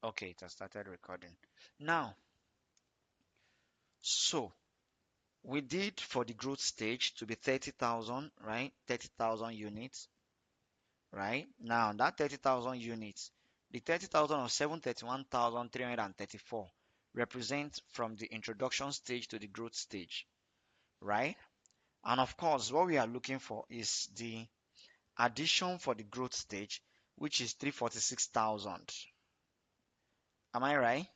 Okay, it has started recording. Now, so we did for the growth stage to be 30,000, right? 30,000 units, right? Now, that 30,000 units, the 30,000 or 731,334 represent from the introduction stage to the growth stage, right? And of course, what we are looking for is the addition for the growth stage, which is 346,000. Am I right?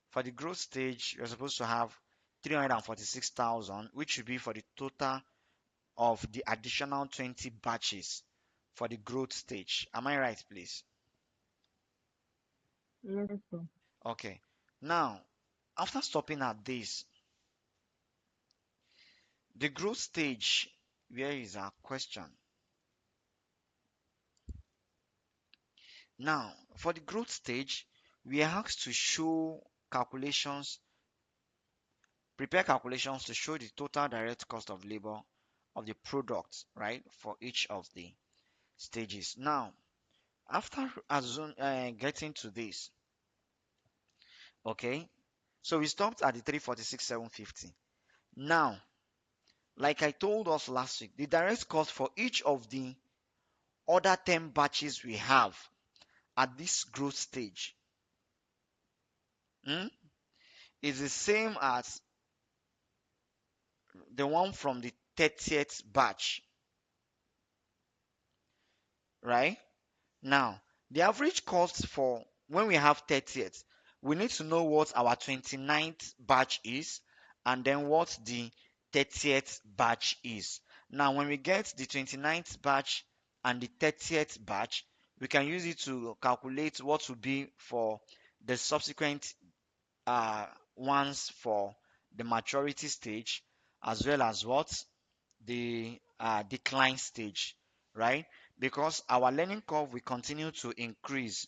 For the growth stage, you're supposed to have 346,000, which should be for the total of the additional 20 batches for the growth stage. Am I right, please? Yes, sir. Okay. Now, after stopping at this, the growth stage, where is our question? Now, for the growth stage, we are asked to show calculations, prepare calculations to show the total direct cost of labor of the product, right, for each of the stages. Now, after getting to this, okay, so we stopped at the 346,750. Now, like I told us last week, the direct cost for each of the other 10 batches we have at this growth stage is the same as the one from the 30th batch, right? Now, the average cost for when we have 30th, we need to know what our 29th batch is and then what the 30th batch is. Now, when we get the 29th batch and the 30th batch, we can use it to calculate what will be for the subsequent uh, ones for the maturity stage as well as what the decline stage, right? Because our learning curve will continue to increase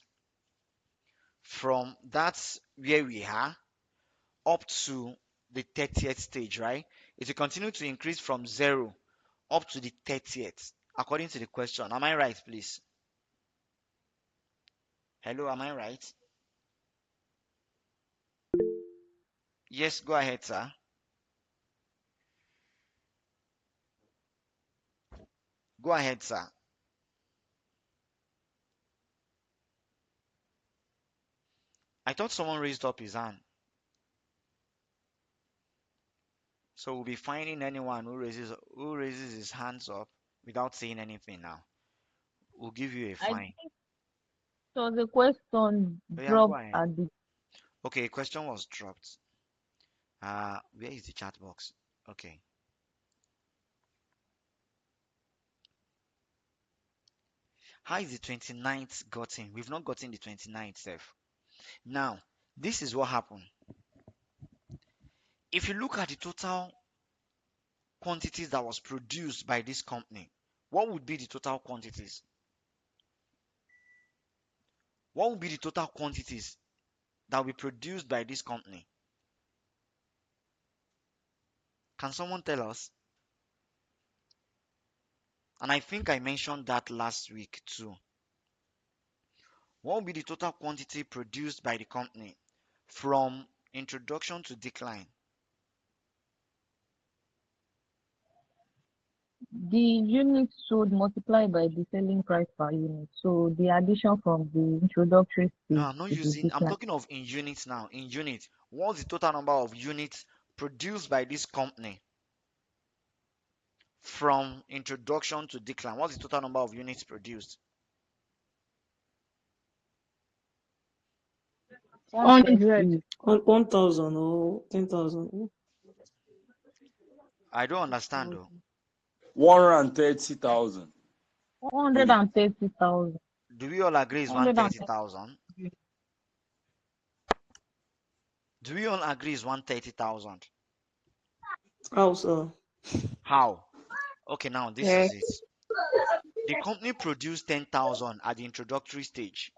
from that's where we are up to the 30th stage, right? It will continue to increase from 0 up to the 30th, according to the question. Am I right, please? Hello, am I right? Yes, go ahead, sir. Go ahead, sir. I thought someone raised up his hand. So we'll be finding anyone who raises his hands up without saying anything now. We'll give you a I fine. think so. The question Oh yeah, go dropped ahead. at the. Okay, a question was dropped. Where is the chat box? Okay. How is the 29th gotten? We've not gotten the 29th self. Now, this is what happened. If you look at the total quantities that was produced by this company, what would be the total quantities? What would be the total quantities that will be produced by this company? Can someone tell us? And I think I mentioned that last week too. What will be the total quantity produced by the company from introduction to decline? The units sold multiplied by the selling price per unit. So the addition from the introductory No, stage I'm not to the using, I'm decline. talking of in units now. In units, what's the total number of units produced by this company from introduction to decline? What's the total number of units produced? 130. 1,000 or 10,000. I don't understand though. 130,000 units. 130,000. Do we all agree it's 130,000? Do we all agree it's 130,000? How, sir? How? Okay, now this Yes. is it. The company produced 10,000 at the introductory stage.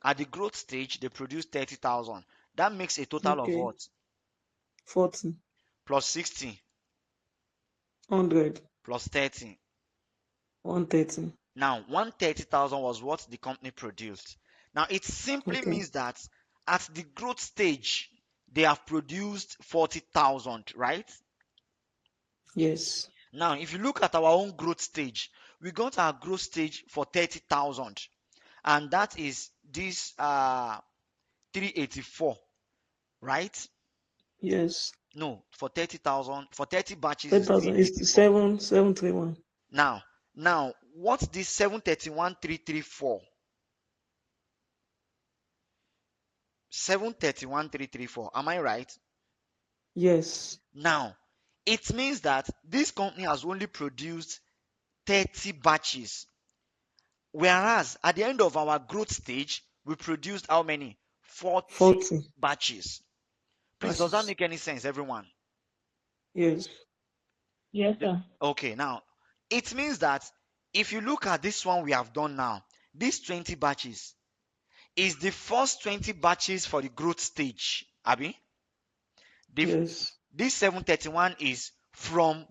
At the growth stage, they produced 30,000. That makes a total of Okay. what? 40, Plus 60, 100, plus 30. 130. Now, 130,000 was what the company produced. Now, it simply Okay. means that at the growth stage, they have produced 40,000, right? Yes. Now, if you look at our own growth stage, we got our growth stage for 30,000, and that is this 384, right? Yes. No, for 30,000, for 30 batches is 10,000 is 384. 7,731. Now, what's this 731,334? 731,334, am I right? Yes. Now, it means that this company has only produced 30 batches, whereas at the end of our growth stage, we produced how many? 40 40 batches. Please, does that batches. make any sense, everyone? Yes. Yes, sir. Okay, now, it means that if you look at this one we have done now, these 20 batches is the first 20 batches for the growth stage, Abi. The, Yes. this 731 is from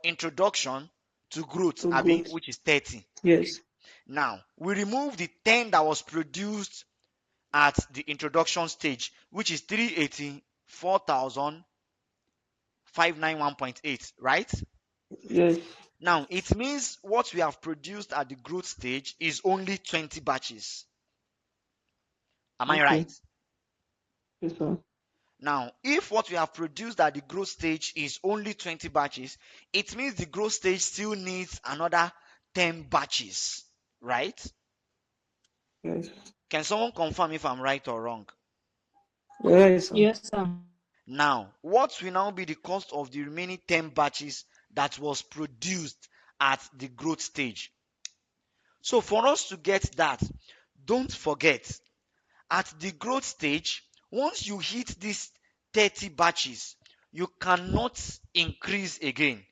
introduction to growth, To Abi, growth. which is 30. Yes. Now, we remove the 10 that was produced at the introduction stage, which is 384,591.8, right? Yes. Now, it means what we have produced at the growth stage is only 20 batches. Am I Okay. right? Yes, sir. Now, if what we have produced at the growth stage is only 20 batches, it means the growth stage still needs another 10 batches, right? Yes. Can someone confirm if I'm right or wrong? You're right, sir. Yes, sir. Now, what will now be the cost of the remaining 10 batches that was produced at the growth stage? So, for us to get that, don't forget, at the growth stage, once you hit these 30 batches, you cannot increase again,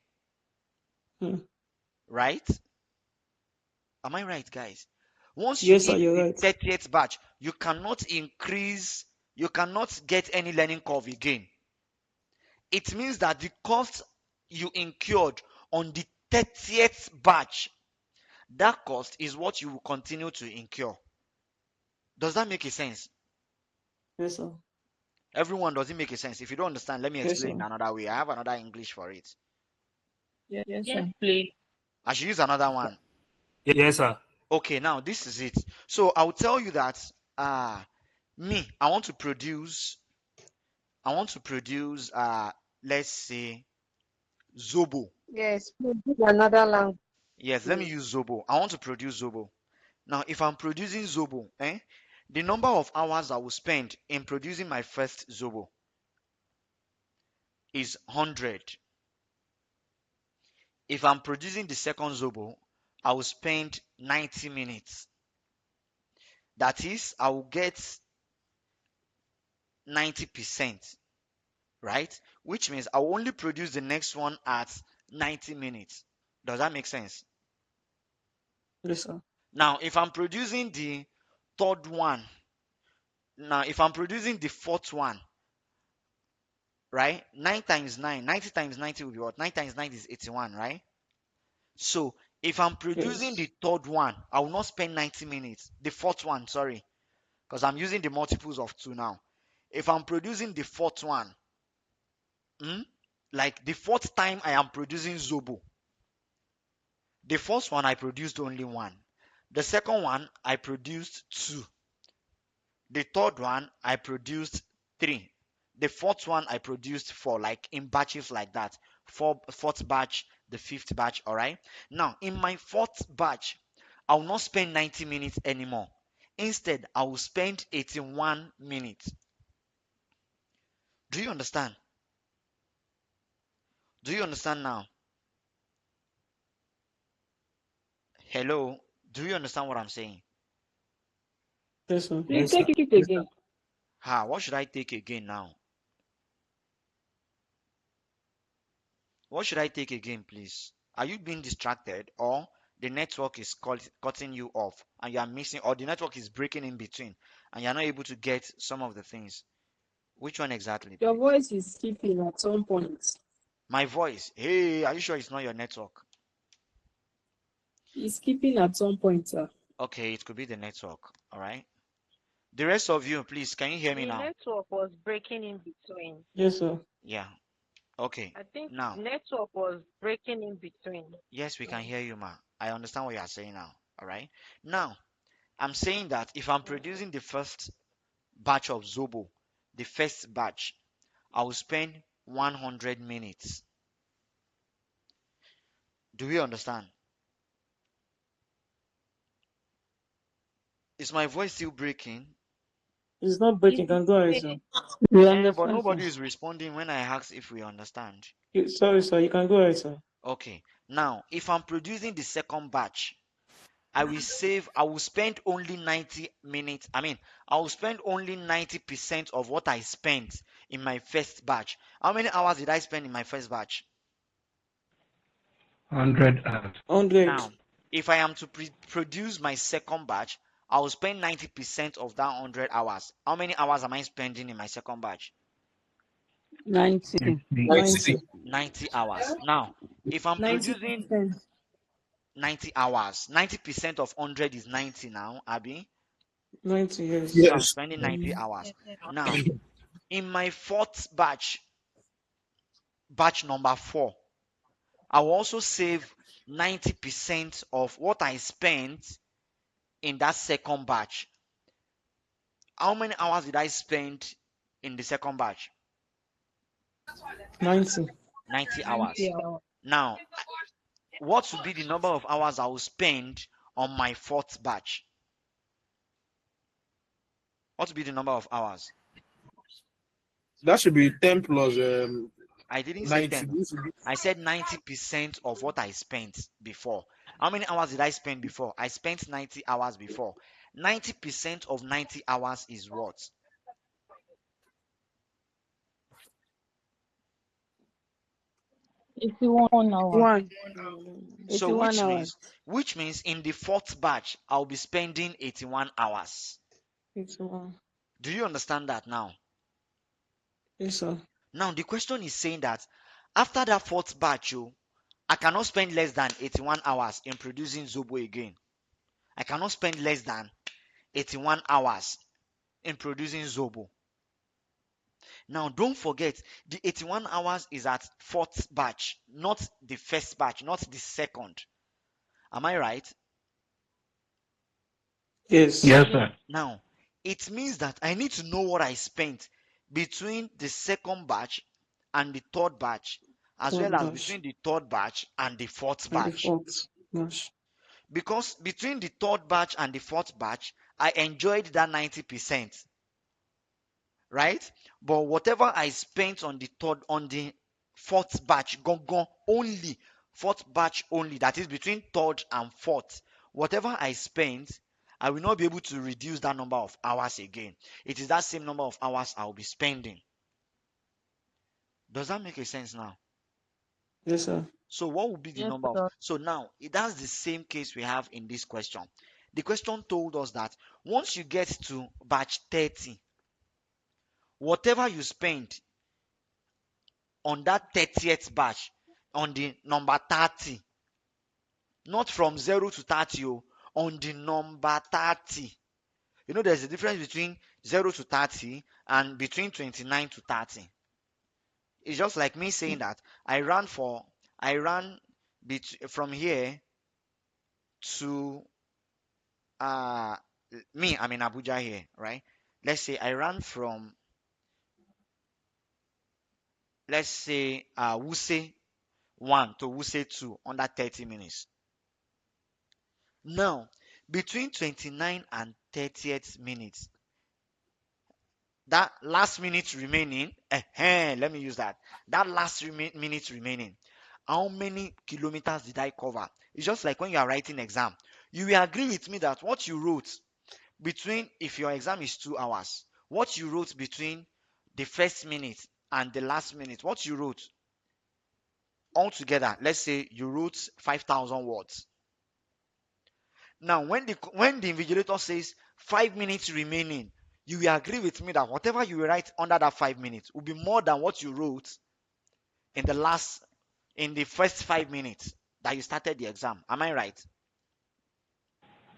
Hmm. right? Am I right, guys? Once you Yes, sir. hit You're the right. 30th batch, you cannot increase, you cannot get any learning curve again. It means that the cost you incurred on the 30th batch, that cost is what you will continue to incur. Does that make a sense? Yes, sir. Everyone, does it make a sense? If you don't understand, let me Yes, explain sir. it another way. I have another English for it. Yes, Yes, sir. please. I should use another one. Yes, sir. Okay, now this is it. So I'll tell you that me, I want to produce let's say Zobo. Yes, please use another language, Yes, let me please. use Zobo. I want to produce Zobo. Now, if I'm producing Zobo, the number of hours I will spend in producing my first Zobo is 100. If I'm producing the second Zobo, I will spend 90 minutes. That is, I will get 90%, right? Which means I will only produce the next one at 90 minutes. Does that make sense? Yes, sir. Now, if I'm producing the third one, now if I'm producing the fourth one, right? 9 times 9, 90 times 90 will be what? 9 times 9 is 81, right? So if I'm producing the Yes. third one, I will not spend 90 minutes. The fourth one, sorry, because I'm using the multiples of 2 now. If I'm producing the fourth one, hmm, like the fourth time I am producing Zobo, the first one I produced only one. The second one I produced two. The third one I produced three. The fourth one I produced four, like in batches like that. Fourth batch, the fifth batch, all right? Now, in my fourth batch, I will not spend 90 minutes anymore. Instead, I will spend 81 minutes. Do you understand? Do you understand now? Hello? Do you understand what I'm saying? Yes, sir. Please Yes, take sir. it again. What should I take again now? What should I take again, please? Are you being distracted or the network is cutting you off and you are missing, or the network is breaking in between and you're not able to get some of the things? Which one exactly, Your please? voice is skipping at some point. My voice. Hey, are you sure it's not your network? It's skipping at some point, sir. Okay, it could be the network. All right. The rest of you, please, can you hear me The now? network was breaking in between. Yes, sir. Yeah. Okay. I think Now, network was breaking in between. yes, we can So, hear you, ma. I understand what you are saying now. All right. Now, I'm saying that if I'm producing the first batch of Zobo, the first batch, I will spend 100 minutes. Do we understand? Is my voice still breaking? It's not breaking. You can go ahead, sir. We But understand, sir. nobody is responding when I ask if we understand. Sorry, sir. You can go ahead, sir. Okay. Now, if I'm producing the second batch, I will spend only 90 minutes. I will spend only 90% of what I spent in my first batch. How many hours did I spend in my first batch? 100 hours. 100. Now, if I am to produce my second batch, I will spend 90% of that 100 hours. How many hours am I spending in my second batch? 90. 90. 90 hours. Now, if I'm producing 90%. 90 hours, 90% of 100 is 90 now, Abby. 90, yes. So I'm Yes. spending 90 Mm. hours. Now, in my fourth batch, batch number 4, I will also save 90% of what I spent in that second batch. How many hours did I spend in the second batch? 90. 90 hours. 90 hours. Now, what would be the number of hours I will spend on my fourth batch? What would be the number of hours? That should be 10 plus I didn't say 90. 10. I said 90% of what I spent before. How many hours did I spend before? I spent 90 hours before. 90% of 90 hours is what? 81 hours. 1. So 81 hours. which means in the fourth batch I'll be spending 81 hours. 81. Do you understand that now? Yes, sir. Now the question is saying that after that fourth batch, I cannot spend less than 81 hours in producing Zobo again. I cannot spend less than 81 hours in producing Zobo. Now, don't forget, the 81 hours is at fourth batch, not the first batch, not the second. Am I right? Yes. Yes, sir. Now, it means that I need to know what I spent between the second batch and the third batch, as well Third as batch. between the third batch and the fourth And the batch. fourth batch. Because between the third batch and the fourth batch, I enjoyed that 90%, right? But whatever I spent on the fourth batch, gone only, fourth batch only, that is between third and fourth, whatever I spent, I will not be able to reduce that number of hours again. It is that same number of hours I will be spending. Does that make a sense now? Yes, sir. So what would be the Yes, number of, sir. so now that's the same case we have in this question. The question told us that once you get to batch 30, whatever you spend on that 30th batch, on the number 30, not from 0 to 30, on the number 30. There's a difference between 0 to 30 and between 29 to 30. It's just like me saying that I ran from here to uh I'm in Abuja here, right? Let's say I ran from, let's say, Wuse 1 to Wuse 2 under 30 minutes. Now, between 29 and 30th minutes, that last minute remaining, let me use that. That last minute remaining, how many kilometers did I cover? It's just like when you are writing exam. You will agree with me that what you wrote between, if your exam is 2 hours, what you wrote between the first minute and the last minute, what you wrote altogether, let's say you wrote 5,000 words. Now, when the invigilator says 5 minutes remaining, you will agree with me that whatever you will write under that 5 minutes will be more than what you wrote in the first 5 minutes that you started the exam. Am I right?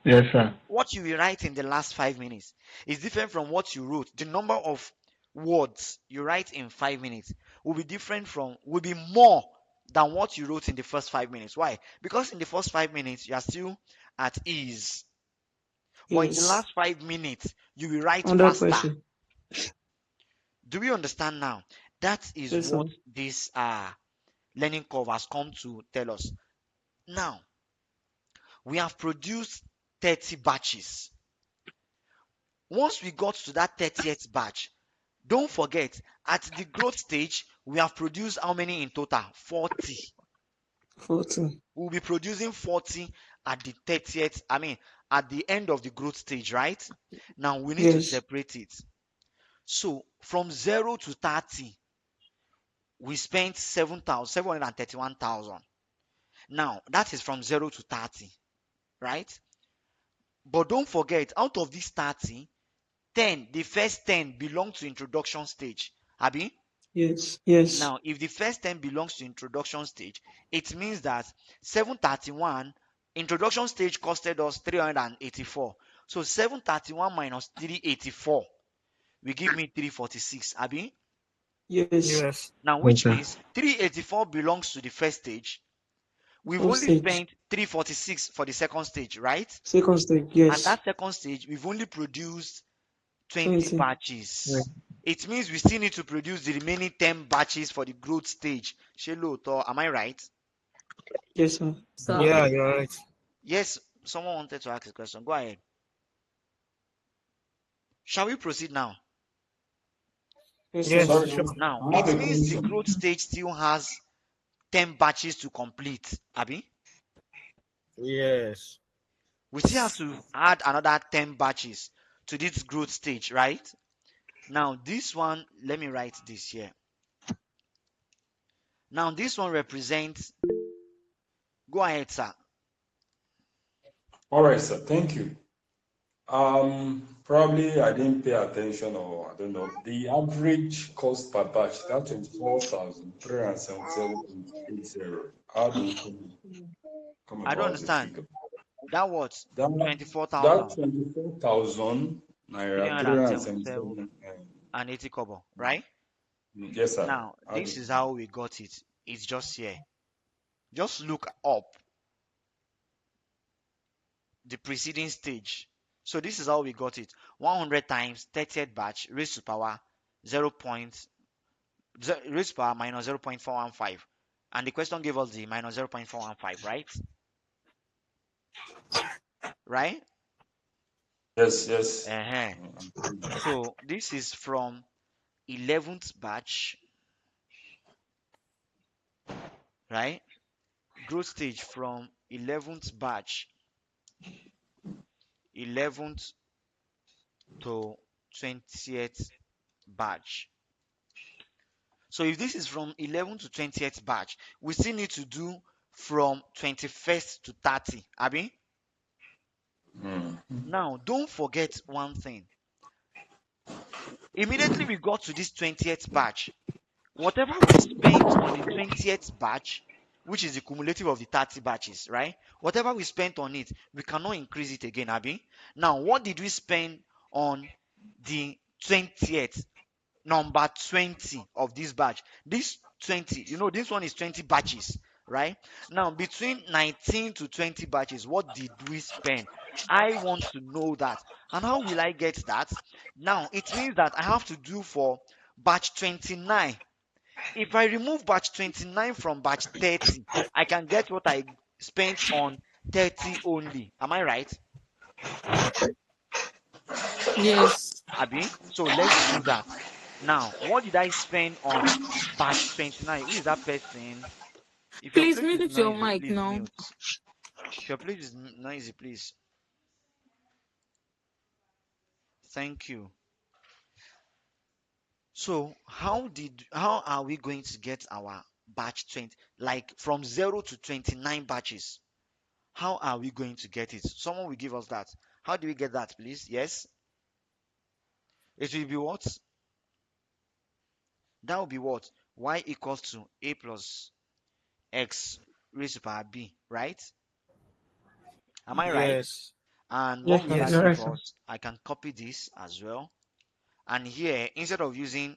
Yes, sir. What you will write in the last 5 minutes is different from what you wrote. The number of words you write in 5 minutes will be more than what you wrote in the first 5 minutes. Why? Because in the first 5 minutes, you are still at ease. But in the Yes. last 5 minutes, you will write Under faster. pressure. Do we understand now? That is Yes, sir. what this learning curve has come to tell us. Now, we have produced 30 batches. Once we got to that 30th batch, don't forget, at the growth stage, we have produced how many in total? 40. 14. We'll be producing 40 at the 30th, at the end of the growth stage, right? Now we need to Yes. separate it. So from 0 to 30, we spent 731,000. Now that is from 0 to 30, right? But don't forget, out of this 30, 10, the first 10 belong to introduction stage. Abi? Yes. Yes. Now, if the first 10 belongs to introduction stage, it means that 731 introduction stage costed us 384. So 731 minus 384 will give me 346. Abi? Yes. Yes. Now, Yes, which sir. means 384 belongs to the first stage. We've First only stage. spent 346 for the second stage, right? Second stage. And Yes. that second stage, we've only produced 20 20. batches. It means we still need to produce the remaining 10 batches for the growth stage. Shelo, am I right? Yes, sir. So Yeah, you're right. Yes, someone wanted to ask a question. Go ahead. Shall we proceed now? Yes, sir. Yes, Sorry, sure. Now, I have it a means the question. growth stage still has 10 batches to complete. Abi? Yes. We still have to add another 10 batches to this growth stage, right? Now, this one, let me write this here. Now, this one represents, go ahead, sir. All right, sir. Thank you. Probably I didn't pay attention, or I don't know. The average cost per batch, that 24,377.80. How do we come I don't about the understand. figure? That was That that 24,000. 24,000 naira, 377 377. and 80 kobo, right? Yes, sir. Now, How this do is how we got it. It's just here. Just look up the preceding stage. So this is how we got it. 100 times 30th batch raised to power 0. Raised to power minus 0.415. And the question gave us the minus 0.415, right? Right? Yes, yes. Uh-huh. So this is from 11th batch, right? Growth stage from 11th batch, 11th to 20th batch. So if this is from 11th to 20th batch, we still need to do from 21st to 30. Abi? Mm. Now, don't forget one thing. Immediately we got to this 20th batch, whatever we spent on the 20th batch, which is the cumulative of the 30 batches, right? Whatever we spent on it, we cannot increase it again, Abi. Now, what did we spend on the 20th? Number 20 of this batch. This 20, this one is 20 batches, right? Now, between 19 to 20 batches, what did we spend? I want to know that. And how will I get that? Now, it means that I have to do for batch 29. If I remove batch 29 from batch 30, I can get what I spent on 30 only. Am I right? yes. Abi? So let's do that. Now, what did I spend on batch 29? Who is that person? If your Please place is mute your noisy, mic please now. mute. If your place is noisy, please. Thank you. So, how are we going to get our batch 20, like from 0 to 29 batches? How are we going to get it? Someone will give us that. How do we get that, please? Yes. It will be what? That will be what? Y equals to A plus X raised to power B, right? Am I right? Yes. And Yes, what will sir. that You're right, give sir. us? I can copy this as well. And here, instead of using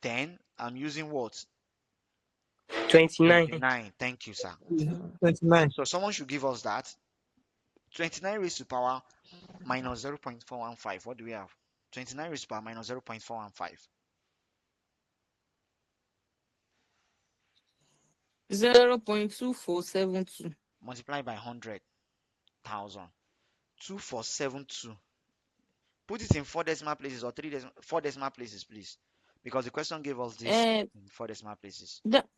10, I'm using what? 29. 29. Thank you, sir. 29. So someone should give us that. 29 raised to power minus 0.415. What do we have? 29 raised to power minus 0.415. 0.2472. Multiply by 100,000. 2472. Put it in 4 decimal places or 4 decimal places, please. Because the question gave us this Uh, in 4 decimal places. that's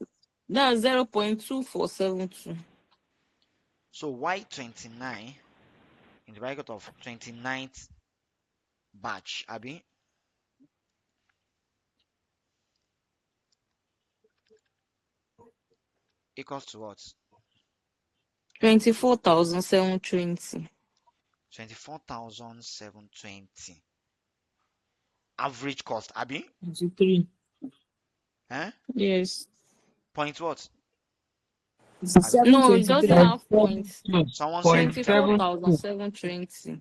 0.2472. So why 29 in the bracket of 29th batch, Abby, equals to what? 24,720. 24,720. Average cost, Abby? 23. Eh? Yes. Point what? Abby? No, it doesn't 723. have points. Someone said Point 24,720.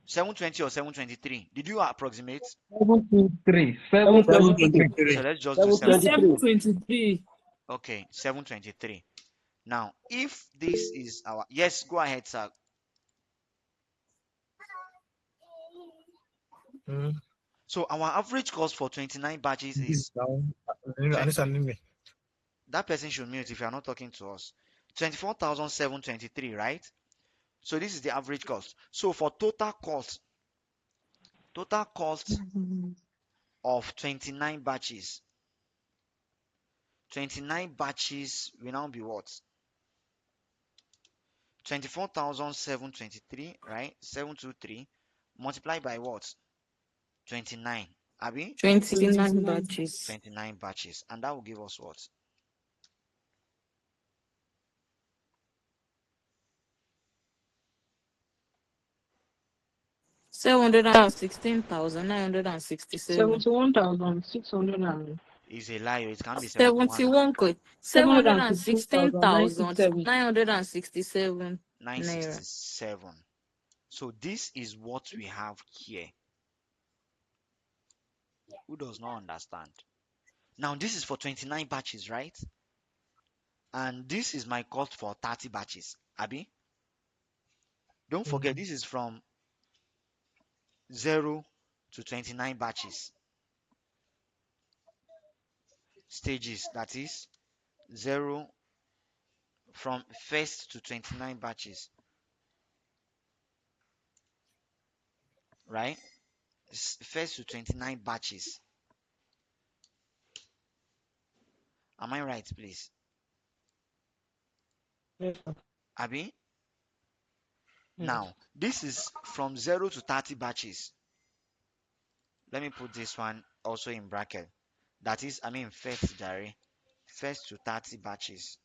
720 or 723. Did you approximate? 723. 723. So let's just do 723. Okay, 723. Now, if this is our, yes, go ahead, sir. So our average cost for 29 batches is that person should mute if you are not talking to us. 24,723, right? So this is the average cost. So for total cost of 29 batches, 29 batches will now be what? 24,723, right? 723 multiplied by what? 29. Abi? 29 batches. 29 batches. And that will give us what? 716,967. 71,600 Is a lie. It can be 71. 71 quid. 716,967. 716,967 naira. 967. So this is what we have here. Who does not understand? Now this is for 29 batches, right? And this is my cost for 30 batches. Abi? Don't forget, this is from 0 to 29 batches. Stages, that is 0 from first to 29 batches, right? First to 29 batches. Am I right, please? Yes, sir. Abi? Now, this is from 0 to 30 batches. Let me put this one also in bracket. That is, I mean, first, Jerry. First to 30 batches,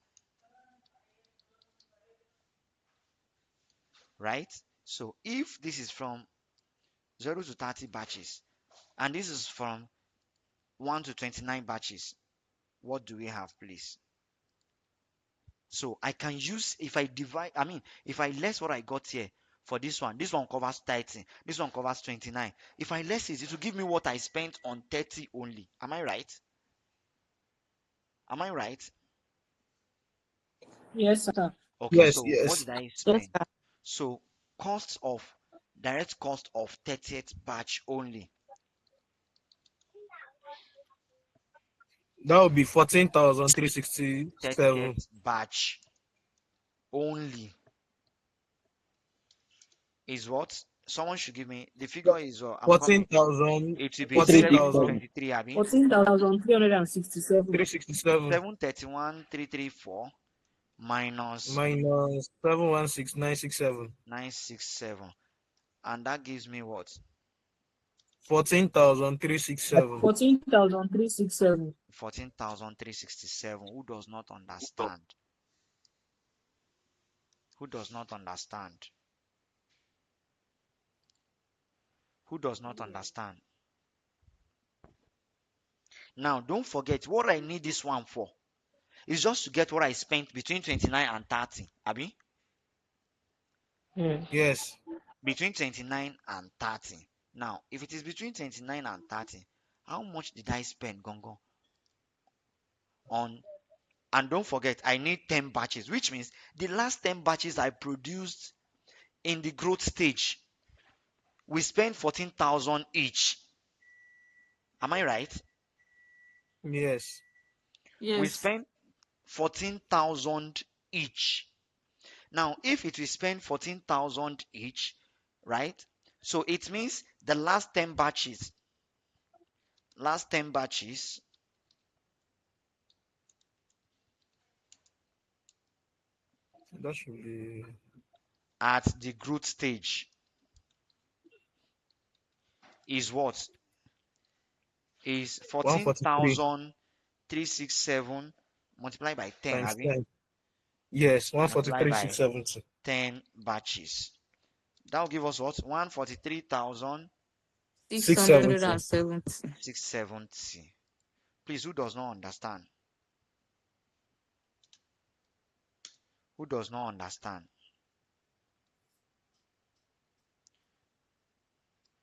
right? So if this is from 0 to 30 batches, and this is from 1 to 29 batches, what do we have, please? So I can use, if I divide, I mean, if I less what I got here for this one covers 30, this one covers 29. If I less it will give me what I spent on 30 only. Am I right? Am I right? Yes, sir. Okay, Yes, so what yes. did I Yes, spend? So costs of direct cost of 30th batch only. That would be 14,367. 30th batch only is what? Someone should give me the figure is I'm copying. 14,000. It will be 14,000. 723, Abi. 14,367. 367 731,334 minus minus 716,967. 967. And that gives me what? 14,367. 14,367. 14,367. Who does not understand? Who does not understand? Who does not understand? Now, don't forget what I need this one for is just to get what I spent between 29 and 30. Abi? Yes. Yes. between 29 and 30. Now, if it is between 29 and 30, how much did I spend, Gongo, on? And don't forget, I need 10 batches, which means the last 10 batches I produced in the growth stage, we spent 14,000 each. Am I right? Yes. We Yes. spent 14,000 each. Now, if it will spend 14,000 each, right? So it means the last 10 batches, That should be at the growth stage is what? Is 143 14,367 multiplied by 10, times Abby? 10. Yes, Multiplied 143, by 670. 10 batches. That will give us what? 670. 143,670. Please, who does not understand? Who does not understand?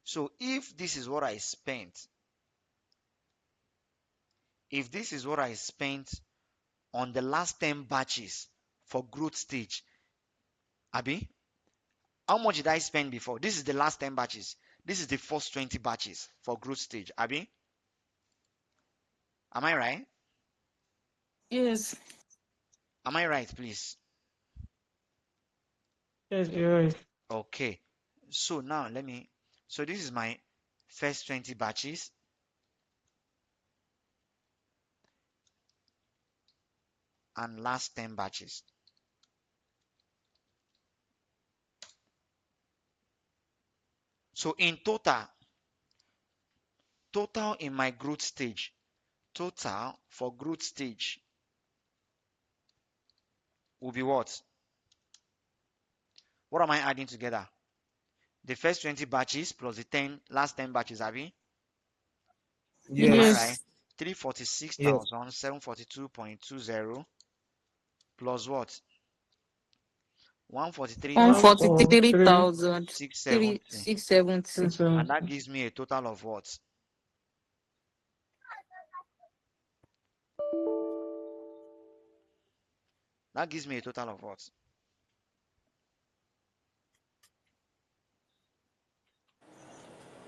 So if this is what I spent, on the last 10 batches for growth stage, Abby, how much did I spend before? This is the last 10 batches. This is the first 20 batches for growth stage, Abby. Am I right? Yes. Am I right, please? Yes, you're right. Okay. So now so this is my first 20 batches and last 10 batches. So in total in my growth stage, total for growth stage will be what? What am I adding together? The first 20 batches plus the last 10 batches, Abby? Am I Yes. right? Yes. Yes. 346,742.20 plus what? 143, 143,670. 143,670. And that 670. gives me a total of what? That gives me a total of what?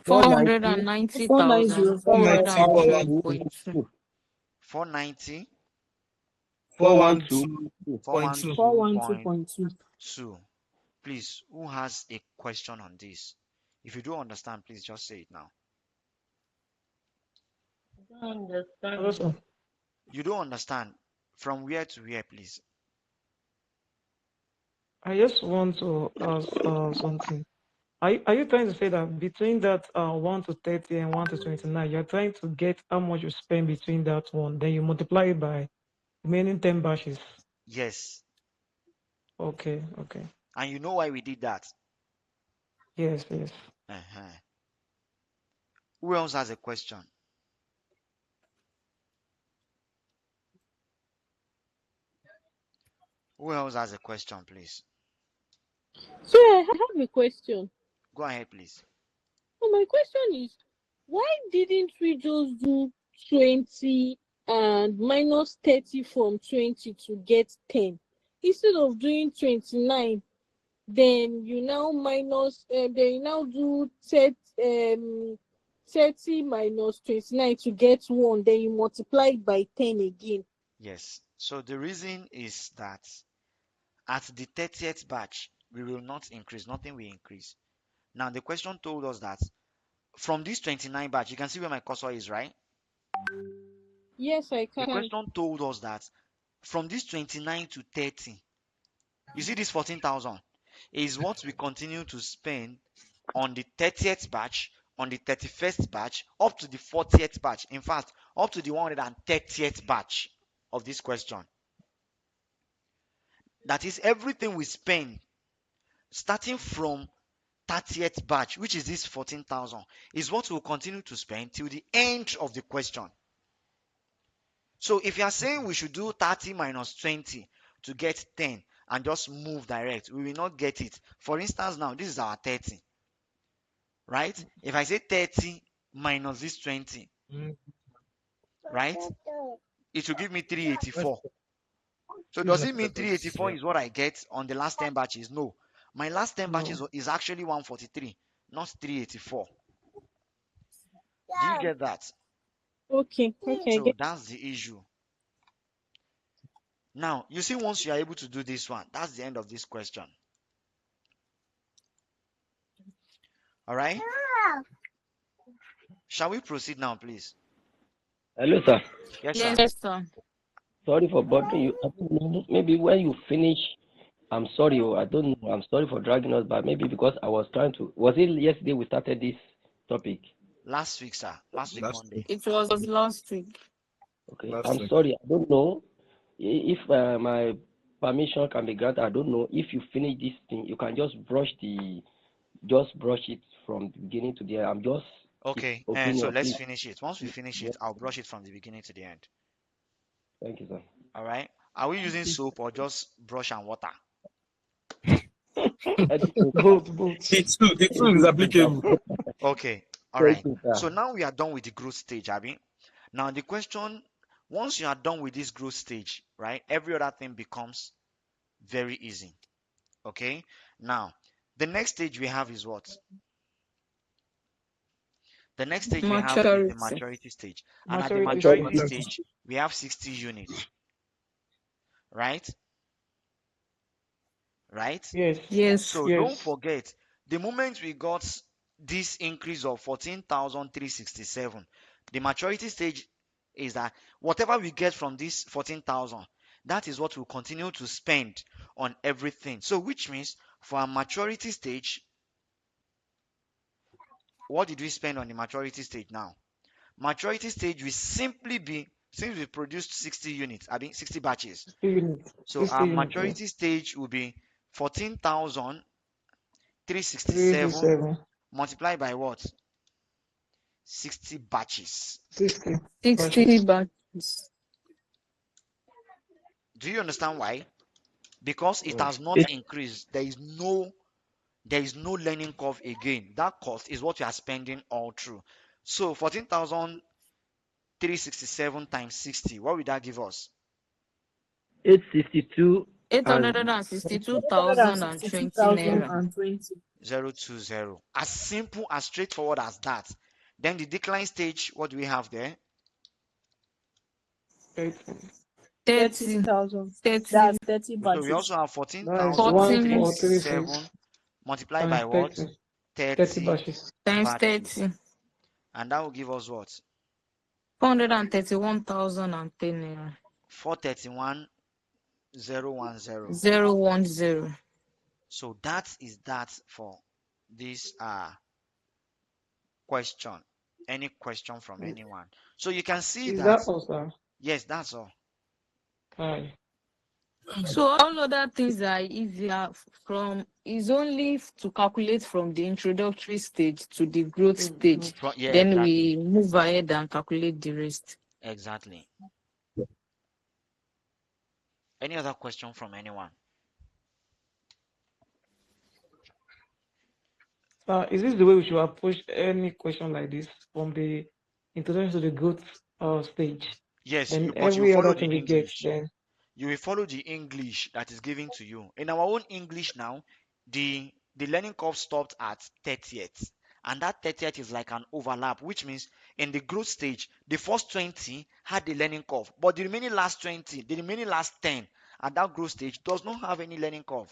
490,000 490. 402.2. 490, 412.2. 412.2. 412.2. Please, who has a question on this? If you don't understand, please just say it now. I don't understand. Also, You don't understand. From where to where, please? I just want to ask something. Are you trying to say that between that 1 to 30 and 1 to 29, you're trying to get how much you spend between that one, then you multiply it by remaining 10 batches? Yes. Okay, okay. And you know why we did that? Yes, yes. Uh-huh. Who else has a question? Who else has a question, please? So I have a question. Go ahead, please. So my question is, why didn't we just do 20 and minus 30 from 20 to get 10? Instead of doing 29, then you now then you now do 30 minus 29 to get 1, then you multiply it by 10 again. Yes. So the reason is that at the 30th batch, we will not increase. Nothing will increase. Now, the question told us that from this 29 batch, you can see where my cursor is, right? Yes, I The can. question told us that from this 29 to 30, you see this 14,000 is what we continue to spend on the 30th batch, on the 31st batch, up to the 40th batch. In fact, up to the 130th batch of this question. That is everything we spend starting from 30th batch, which is this 14,000, is what we'll continue to spend till the end of the question. So if you are saying we should do 30 minus 20 to get 10, and just move direct, we will not get it. For instance, now this is our 30, right? If I say 30 minus this 20, right, it will give me 384. So does it mean 384 is what I get on the last 10 batches? No. My last 10 batches is actually 143, not 384. Do you get that? Okay. So that's the issue. Now, you see, once you are able to do this one, that's the end of this question. All right? Shall we proceed now, please? Hello, sir. Yes, sir. Yes, sir. Sorry for bothering you. I don't know, maybe when you finish, I'm sorry. I don't know. I'm sorry for dragging us, but maybe because I was trying to. Was it yesterday we started this topic? Last week, sir. Last week, Monday. It was last week. Okay. I'm sorry. I don't know if my permission can be granted. I don't know if you finish this thing. You can just brush it from the beginning to the end. I'm just Okay. opinion, So let's please. finish it. Once we finish it, I'll brush it from the beginning to the end. Thank you, sir. All right. Are we using soap or just brush and water? Both. The two is applicable. Okay. All right. So now we are done with the growth stage, Abby. Now the question, once you are done with this growth stage, right, every other thing becomes very easy. Okay. Now, the next stage we have is what? The next stage we have is the maturity stage. And at the maturity stage, we have 60 units. Right? Right? Yes. So don't forget, the moment we got this increase of 14,367, the maturity stage is that whatever we get from this 14,000, that is what we'll continue to spend on everything. So which means for our maturity stage, what did we spend on the maturity stage now? Maturity stage will simply be, since we produced 60 units, I mean 60 batches. So our maturity stage will be 14,367 multiplied by what? 60 batches. 60 batches. Do you understand why? Because it has not increased. There is no learning curve again. That cost is what you are spending all through. So 14,367 times 60, what will that give us? 862 862,020 naira. 020. As simple, as straightforward as that. Then the decline stage, what do we have there? 30,000. 30. That's 30 So we batches. also have 14,367 multiplied by what? 30 batches. Times 30. And that will give us what? 431,010 naira. 431,010. 010. So that is that for this question. Any question from anyone? So you can see Is that. that all, sir? Yes, that's all. Hi. So all other things are easier is only to calculate from the introductory stage to the growth stage. Yeah, then exactly. we move ahead and calculate the rest. Exactly. Any other question from anyone? Is this the way we should approach any question like this from the introduction to the growth stage? Yes, and but you every follow other the thing we get, English. then You will follow the English that is given to you. In our own English now, the learning curve stopped at 30th. And that 30th is like an overlap, which means in the growth stage, the first 20 had the learning curve, but the remaining last 20, the remaining last 10 at that growth stage does not have any learning curve.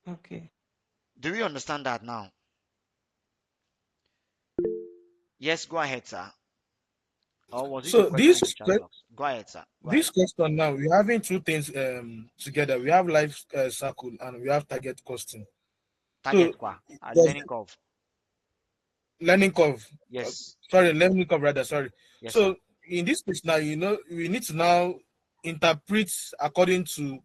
okay. Do we understand that now? Yes, go ahead, sir. Or was it a So question in the chat box? Go ahead, sir. Go ahead. this question now, we're having two things together. We have life cycle and we have target costing. Target learning curve. Learning curve. Yes. Sorry, learning curve rather. Sorry. Yes, So sir. in this case now, we need to now interpret according to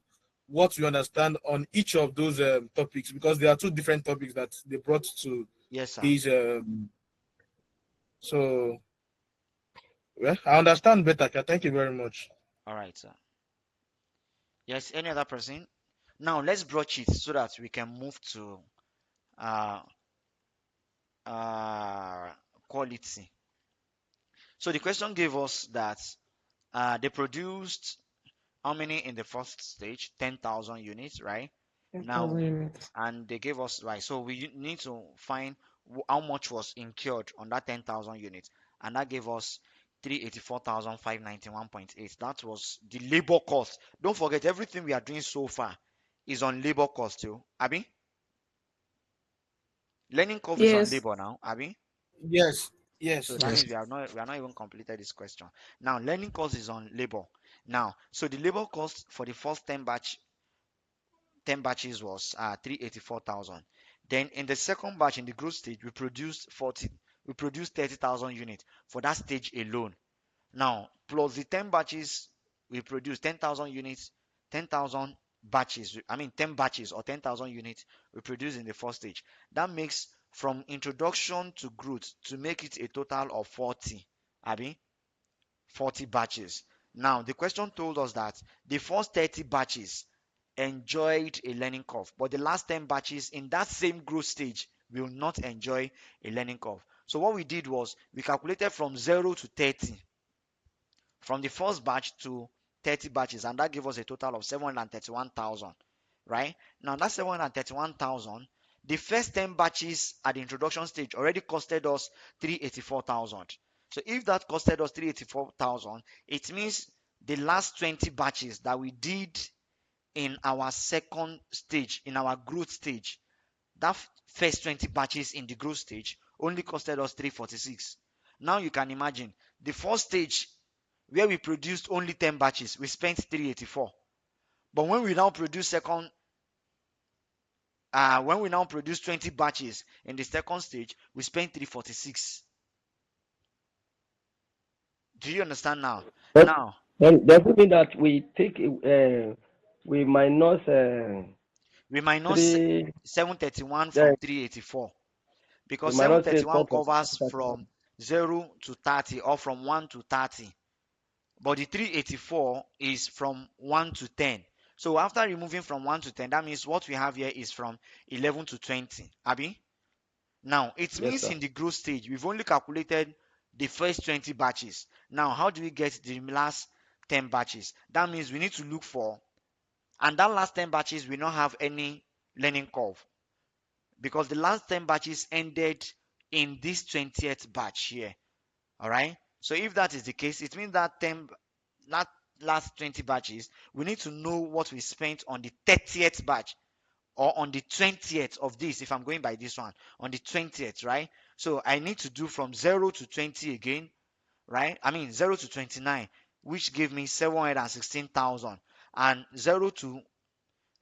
what we understand on each of those topics, because there are two different topics that they brought to these. So, well, I understand better. Thank you very much. All right, sir. Yes, any other person? Now let's broach it so that we can move to uh, uh, quality. So the question gave us that they produced how many in the first stage? 10,000 units, right? 10,000 Now, units. and they gave us, right? So we need to find how much was incurred on that 10,000 units, and that gave us 384,591.8. That was the labor cost. Don't forget, everything we are doing so far is on labor cost too. Abi, learning curve is on Yes. labor now. Abi, Yes, so yes, that Yes. means we are not even completed this question. Now, learning cost is on labor. Now, so the labor cost for the first 10 batches was 384,000. Then in the second batch in the growth stage, we produced 30,000 units for that stage alone. Now, plus the 10 batches, we produced 10,000 units, 10,000 batches, I mean 10 batches or 10,000 units we produced in the first stage. That makes from introduction to growth to make it a total of 40, Abi, 40 batches. Now, the question told us that the first 30 batches enjoyed a learning curve, but the last 10 batches in that same growth stage will not enjoy a learning curve. So what we did was we calculated from 0 to 30, from the first batch to 30 batches, and that gave us a total of 731,000, right? Now that 731,000, the first 10 batches at the introduction stage already costed us 384,000. So if that costed us 384,000, it means the last 20 batches that we did in our second stage, in our growth stage, that first 20 batches in the growth stage only costed us 346. Now you can imagine the first stage where we produced only 10 batches, we spent 384. But when we now produce 20 batches in the second stage, we spent 346. Do you understand now? But Now then does it mean that we minus we minus three 731 then from 384, we because minus three 731 four from covers from 0 to 30 or from 1 to 30. But the 384 is from 1 to 10. So after removing from 1 to 10, that means what we have here is from 11 to 20. Abi? Now, it yes means sir. in the growth stage, we've only calculated the first 20 batches. Now, how do we get the last 10 batches? That means we need to look for, and that last 10 batches will not have any learning curve, because the last 10 batches ended in this 20th batch here. All right. So if that is the case, it means that 10, that last 20 batches, we need to know what we spent on the 30th batch or on the 20th of this, if I'm going by this one, on the 20th, right? So I need to do from 0 to 20 again, right? I mean 0 to 29, which gave me 716,000, and 0 to,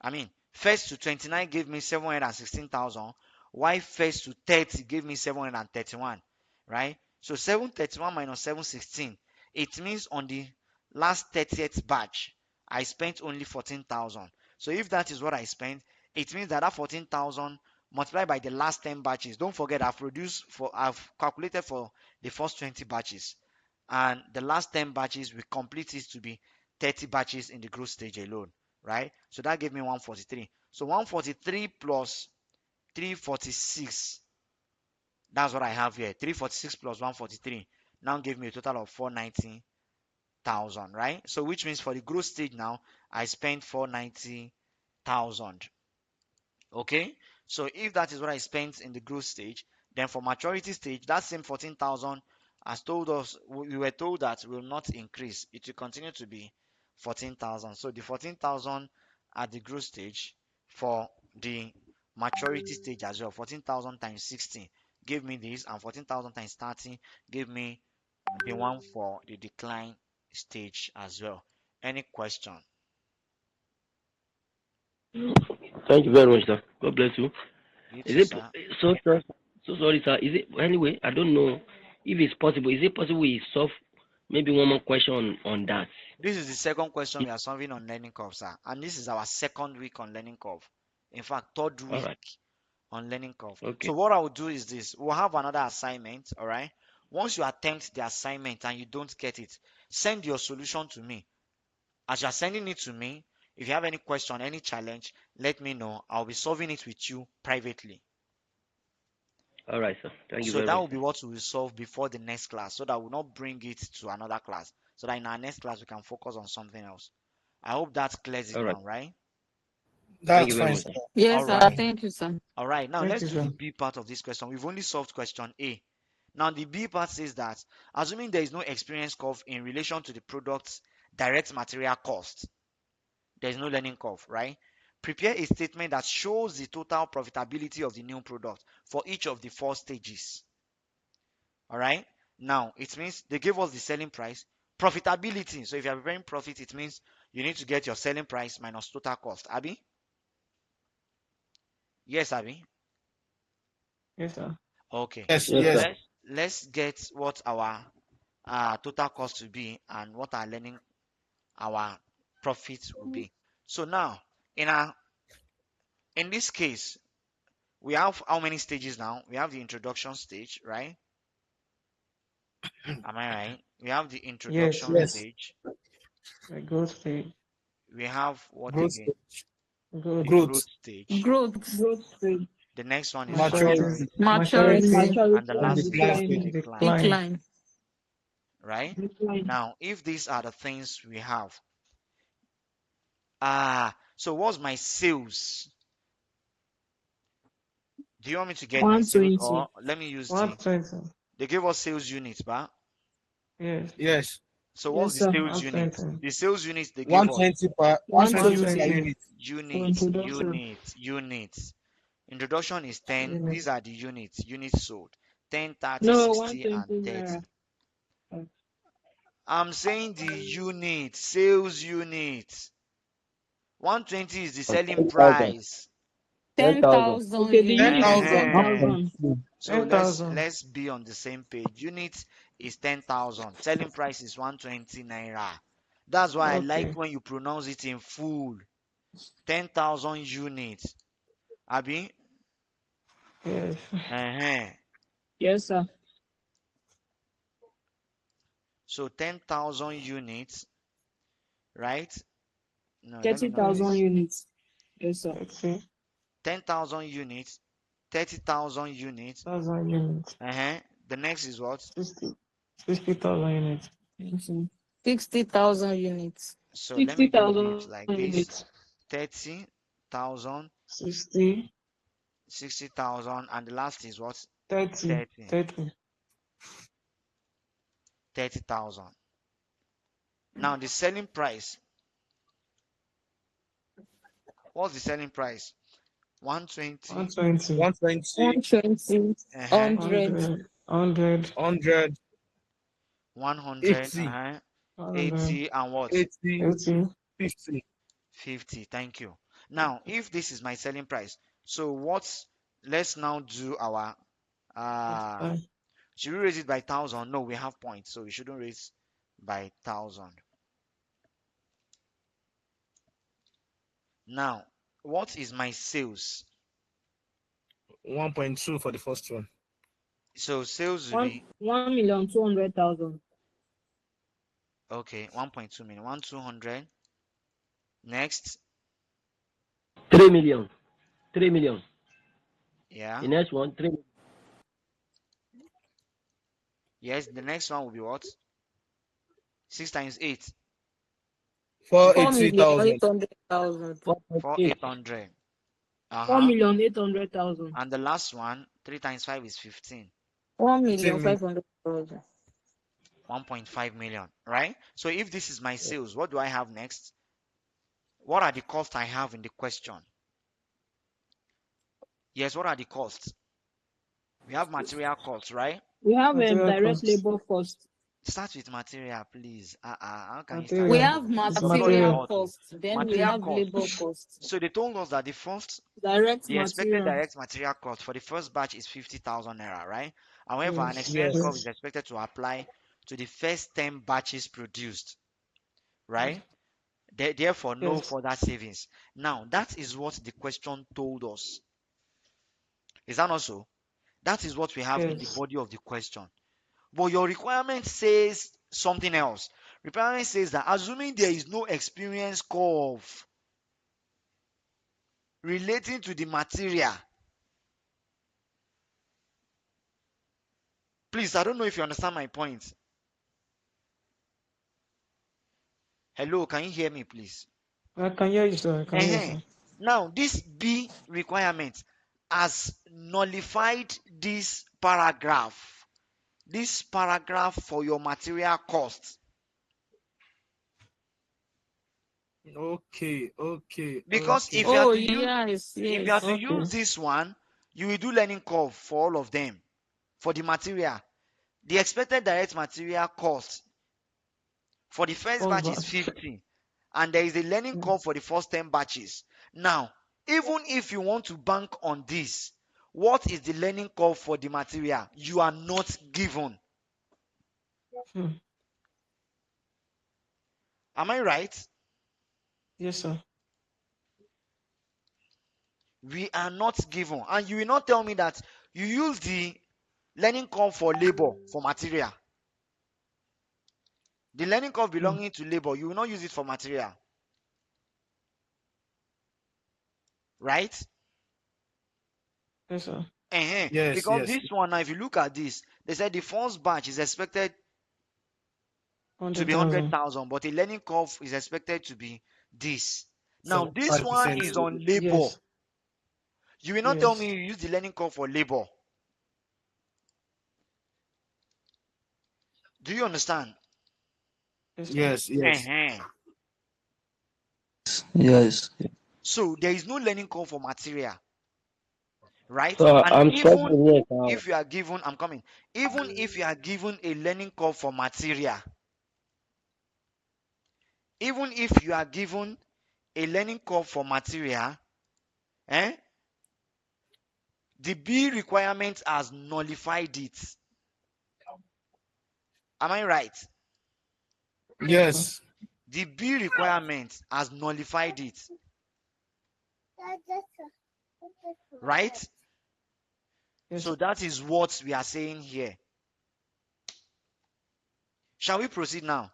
I mean, first to 29 gave me 716,000, while first to 30 gave me 731, right? So 731 minus 716, it means on the last 30th batch, I spent only 14,000. So if that is what I spent, it means that that 14,000 multiplied by the last 10 batches. Don't forget, I've calculated for the first 20 batches, and the last 10 batches we complete it to be 30 batches in the growth stage alone, right? So that gave me 143. So 143 plus 346, that's what I have here. 346 plus 143 now gave me a total of 490,000, right? So which means for the growth stage now, I spent 490,000. Okay, so if that is what I spent in the growth stage, then for maturity stage, that same 14,000 has told us, we were told that will not increase, it will continue to be 14,000. So the 14,000 at the growth stage for the maturity stage as well, 14,000 times 60 gave me this, and 14,000 times 30 gave me the one for the decline stage as well. Any question? Thank you very much, sir. God bless you. You Is too, it sir. so sir? So sorry, sir. Is it anyway? I don't know if it's possible. Is it possible we solve maybe one more question on that? This is the second question we are solving on learning curve, sir. And this is our second week on learning curve. In fact, third All week right. on learning curve. Okay. So what I will do is this. We'll have another assignment, all right? Once you attempt the assignment and you don't get it, send your solution to me. As you're sending it to me, If you have any question, any challenge, let me know. I'll be solving it with you privately. All right, sir. Thank you So very that much, will be sir. what we will solve before the next class, so that we'll not bring it to another class. So that in our next class we can focus on something else. I hope that clears it All right. now, right? Thank That's you very fine, much, sir. sir. Yes, All sir. right. Thank you, sir. All right. Now Thank let's you, do the sir. B part of this question. We've only solved question A. Now the B part says that assuming there is no experience curve in relation to the product's direct material cost, there is no learning curve, right? Prepare a statement that shows the total profitability of the new product for each of the 4 stages. All right. Now it means they gave us the selling price, profitability. So if you are preparing profit, it means you need to get your selling price minus total cost. Abby? Yes, Abby. Yes, sir. Okay. Yes, Yes, So yes. sir. let's get what our total cost will be and what our learning our profit will be. So now in our in this case, we have how many stages now? We have the introduction stage, right? Am I right? We have the Yes, introduction yes. Yes. stage. The growth stage. We have what Growth again? stage. Growth. The Growth. growth stage. Growth, Growth stage, The next one is Maturity. Maturity. maturity. and Maturity. maturity, And the maturity and And last is Last what? decline. stage. Decline. decline. decline. Right? Decline. Now, if these are the things we have, so what's my sales? Do you want me to get my sales, 120. or let me use the 120. they gave us sales units, but Yes. Yes. so what's Yes, the sir. sales unit? 120. The sales units they gave us 120 per 120 per 120 120 unit. for units, introduction. units, units. Introduction is 10. units. These are the units sold. 10, 30, No, 60, and 120 30. naira. I'm saying the unit, sales unit. 120 is the selling 10,000. price. 10,000. 10,000 Okay, the unit is units. 10,000. 10,000. 1.2. So let's 10,000. let's be on the same page. Unit is 10,000. Selling price is 120 naira. That's why I like Okay. when you pronounce it in full. 10,000 units. Abi? Yes. Uh-huh. Yes, sir. So 10,000 units, right? No, let me not 30,000 use Yes. units. Yes, sir. Let's see. 10,000 units, 30,000 units. 1,000 units. Uh-huh. The next is what? 60,000 units. Yes, sir. 60,000 units. So let me do it 60,000 like this. units. 30,000, 60, 60,000, and the last is what? 30, 30. 30. 30,000. Now the selling price. What's the selling price? 120. 120. 120. 120, Uh-huh. 100, 100. 100. 100. 100. 80. Uh-huh. 100. 80 and what? 80. 80. 50. 50. Thank you. Now, if this is my selling price, so what's let's now do our Multiply. should we raise it by 1,000? No, we have points, so we shouldn't raise by 1,000. Now, what is my sales? 1.2 for the first one. So sales will One be 1,200,000. okay, 1.2 million, 1,200. Next, 3 million. 3 million. yeah, The next one, 3 yes. The next one will be what? 6 times 8 480,000. 4,800,000. for 4.8. 800. 1 Uh-huh. million 800,000. And the last one, 3 times 5 is 15. 15 million. 1,500,000. 1.5 million, right? So if this is my sales, what do I have next? What are the costs I have in the question? Yes, what are the costs? We have material costs, right? We have Material direct costs. labor cost. Start with material, please. How can you start We with Material. have labor? It's not material Material. difficult. costs, then we Material have cost. labor costs. So they told us that the first, Direct the expected material. direct material cost for the first batch is 50,000 naira, right? However, an Yes. experience Yes. curve is Yes. expected to apply to the first 10 batches produced, right? Therefore, no Yes. further savings. Now, that is what the question told us. Is that not so? That is what we have in the Yes. body of the question. But your requirement says something else. Requirement says that assuming there is no experience curve, relating to the material. Please, I don't know if you understand my point. Hello, can you hear me, please? I can hear you, sir. I can hear you, sir. Now, this B requirement has nullified this paragraph. This paragraph for your material cost. Okay. Because Okay. if you have to yes. use this one, you will do learning curve for all of them. For the material, the expected direct material cost for the first batch is 50, and there is a learning curve for the first 10 batches. Now, even if you want to bank on this, what is the learning curve for the material? You are not given. Am I right? Yes, sir. We are not given. And you will not tell me that you use the learning curve for labor, for material. The learning curve belonging to labor, you will not use it for material. Right? Yes, sir. Because this one, now, if you look at this, they said the first batch is expected to be 100,000, but a learning curve is expected to be this. Now, this one is on labor. Yes. You will not tell me you use the learning curve for labor. Do you understand? Yes. Yes. So there is no learning curve for material, right? So And I'm even struggling here now. if you are given, I'm coming. Even if you are given a learning curve for material, even if you are given a learning curve for material, the B requirement has nullified it. Am I right? Yes. The B requirement has nullified it. Right? Yes. So that is what we are saying here. Shall we proceed now?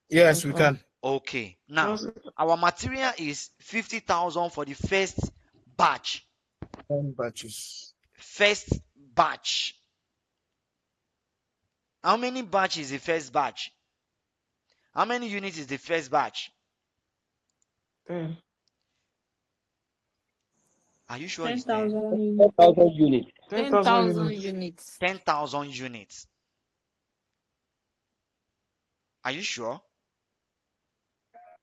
Yes, we can. Okay. Now, our material is 50,000 for the first batch. 10 batches. First batch. How many batch is the first batch? How many units is the first batch? 10. Are you sure it's 10? 10,000 units. 10,000 units. 10,000 units. Are you sure?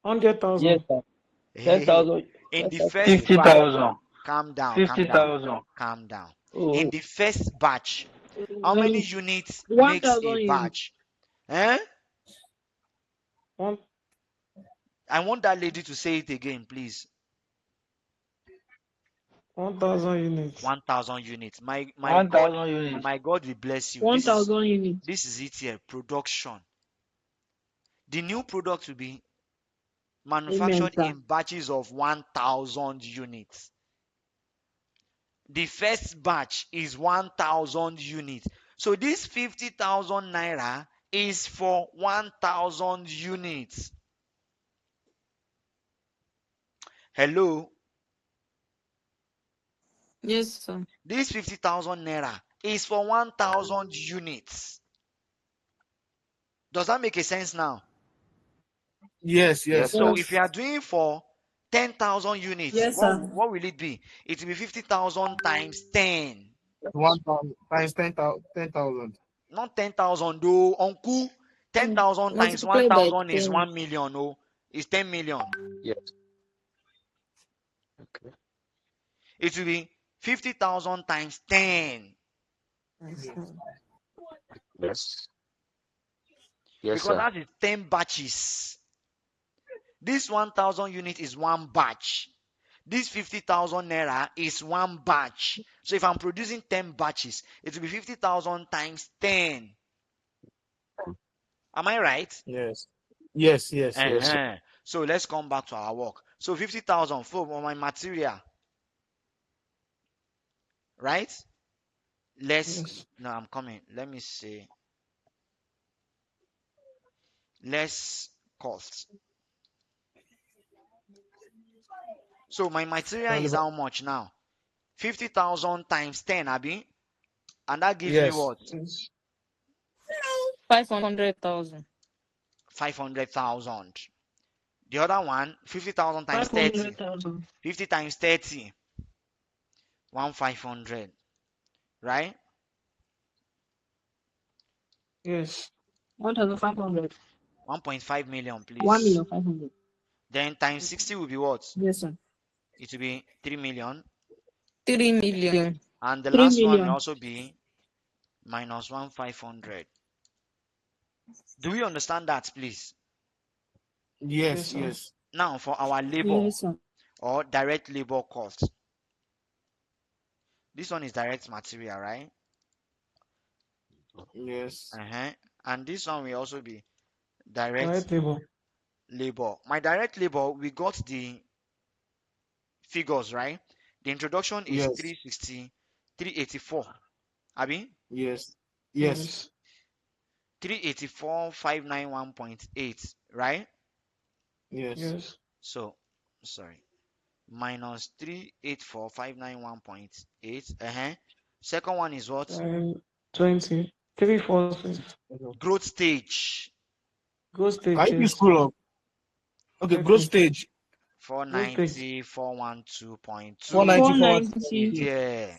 100,000. Yes, sir. Hey, 10,000. in the first 50,000. batch, calm down. 50,000. Calm down. Oh. In the first batch, how many units 1,000 makes a units. batch? I want that lady to say it again, please. 1,000 units. 1,000 units. My 1,000 God, units. my God will bless you. 1,000 units. This is it here. Production. The new product will be manufactured in batches of 1,000 units. The first batch is 1,000 units. So this 50,000 naira is for 1,000 units. Hello? Yes, sir. This 50,000 naira is for 1,000 units. Does that make a sense now? Yes. So if you are doing for 10,000 units, what will it be? It will be 50,000 times 10. 1,000 times 10,000. Not 10,000 though, uncle. 10,000 times Multiply by 1,000 is 10. 1 million. Oh, it's 10 million. Yes. Okay. It will be 50,000 times 10. Yes. Yes, Because sir. that is 10 batches. This 1,000 unit is one batch. This 50,000 naira is one batch. So if I'm producing 10 batches, it will be 50,000 times 10. Am I right? Yes. So let's come back to our work. So 50,000 for my material. Right? No, I'm coming. Let me see. Less cost. So my material is how much now? 50,000 times 10, Abi? And that gives me what? 500,000. 500,000. The other one, 50,000 times 30. 500,000. 50 times 30. 1,500. Right? Yes. 1,500. 1.5 million, please. 1,500,000. Then times 60 will be what? Yes, sir. It will be 3 million. 3 million. And the 3 last one will million. also be minus 1,500. Do we understand that, please? Yes, Yes, sir. yes. Now, for our labor Yes, sir. or direct labor cost. This one is direct material, right? Yes. And this one will also be direct Direct labor. labor. My direct labor, we got the figures, right? The introduction is Yes. 360, 384. Abi? Yes. Yes. Yes. 384, 591.8, right? Yes. Yes. So, sorry. Minus 384, 591.8. Second one is what? 20. 346. Growth stage. Growth stage. Can you please Yes. scroll up? Okay, growth Okay. stage. Growth stage. 490, 412.2. 490, 490. Yeah.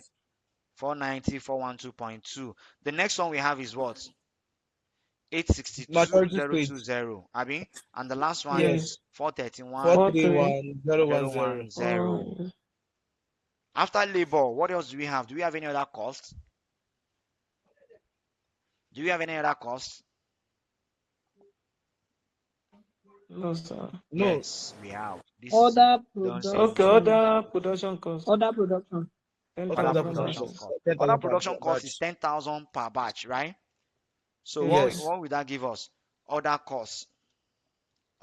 490, 412.2. The next one we have is what? Maturity stage. 862,020. Abi? And the last one Yes. is 431, 43. 431,010. 010. After labor, what else do we have? Do we have any other costs? Do we have any other costs? No, sir. No. Yes, we have. This is it. Other Don't say Okay, no. production. other production cost. Other production. What Other other 10,000 production production? batches. cost. Other 10,000 per production cost is batch. 10,000 per batch, right? So Yes. Yes. what will that give us? Other costs.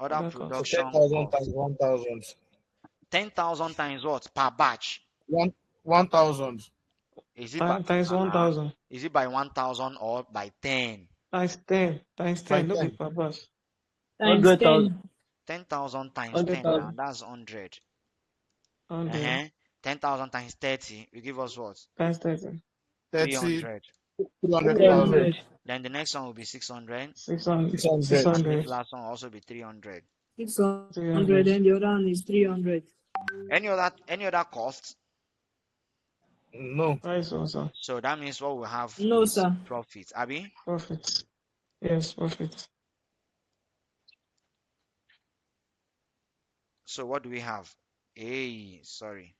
Other Other cost. So production 10,000 cost. times 1,000. 10,000 times what? Per batch. 1,000. Is it by Times 1,000. is it by 1,000 or by 10? Times 10. Times By 10. No be 10. per batch. Times 100,000. 10. 10,000 times 10 now. 100,000. That's 100. 100. 10,000 times 30 will give us what? Times 30. 30, 300. 300,000. 300. 300. Then the next one will be 600. 600. 600. And this 600. last one will also be 300. 600. 300. And the other one is 300. Any other cost? No. Price also. So that means what we have No, is sir. profit. Abi? Profit. Yes, profit. So what do we have? Sorry.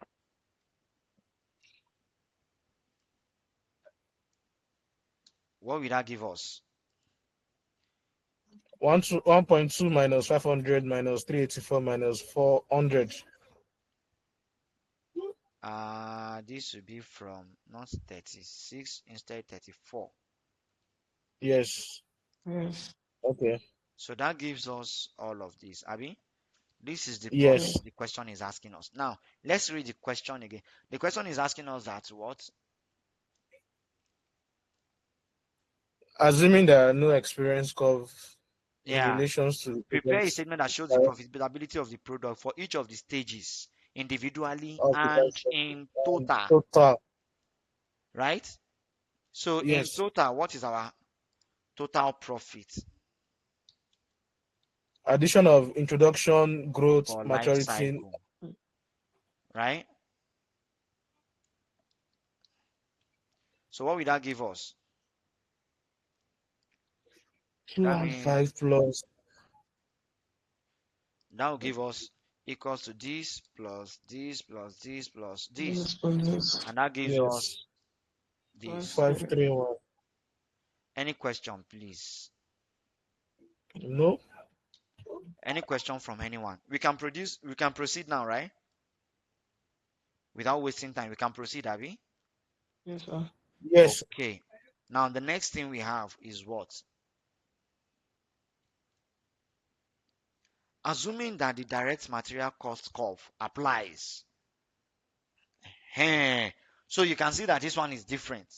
What will that give us? 1.2 minus 500 minus 384 minus 400. This will be from not 36, instead 34. Yes. Yes. Okay. So that gives us all of this. Abi? This is the Yes. profit the question is asking us. Now, let's read the question again. The question is asking us that what? Assuming there are no experience curve in Yeah. relations to Prepare a products statement that shows the profitability of the product for each of the stages, individually of the and in total. total. Right? So in Yes. total, what is our total profit Addition of introduction, growth, for life maturity. cycle? Right? So what will that give us? That means 5 plus. that will give us equals to this plus this plus this plus this. Yes, yes. And that gives Yes. us this. 531. Any question, please? No. Any question from anyone? We can proceed now, right? Without wasting time, we can proceed, Abby? Yes, sir. Yes. Okay. Now the next thing we have is what? Assuming that the direct material cost curve applies. So you can see that this one is different.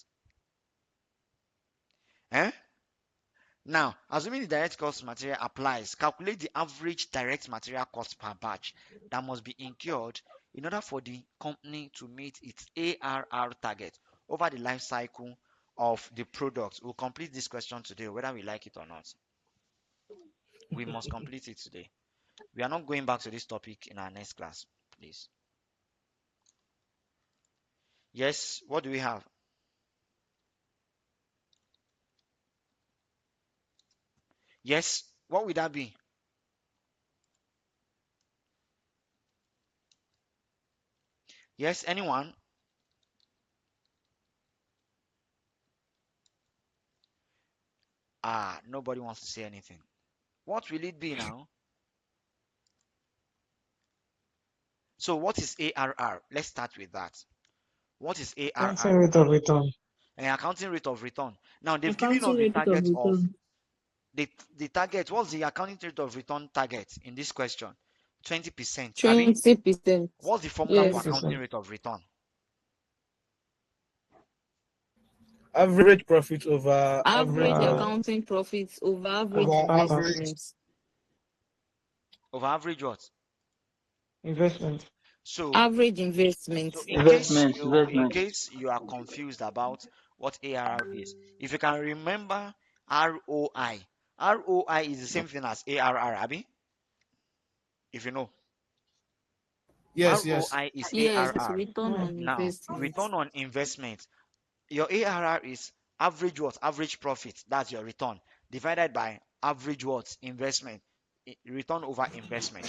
Now, assuming the direct cost material applies, calculate the average direct material cost per batch that must be incurred in order for the company to meet its ARR target over the life cycle of the product. We'll complete this question today, whether we like it or not. We must complete it today. We are not going back to this topic in our next class, please. Yes, what do we have? Yes, what would that be? Yes, anyone? Nobody wants to say anything. What will it be now? So what is ARR? Let's start with that. What is Accounting ARR? rate of return. An accounting rate of return. Now they've given us Accounting the rate of target of return. the target. What's the accounting rate of return target in this question? 20%. Abi, 20%. what's the formula for Yes. accounting rate of return? Average profit over Average average accounting profits over average over average. investments. Over average what? Investment. So Average so investments. in case you are confused about what ARR is, if you can remember ROI, ROI is the same thing as ARR, Abi. If you know, Yes, yes. ROI is Yes, ARR. return on Now, investment. return on investment. Your ARR is average what? Average profit. That's your return. Divided by average what? Investment. Return over investment.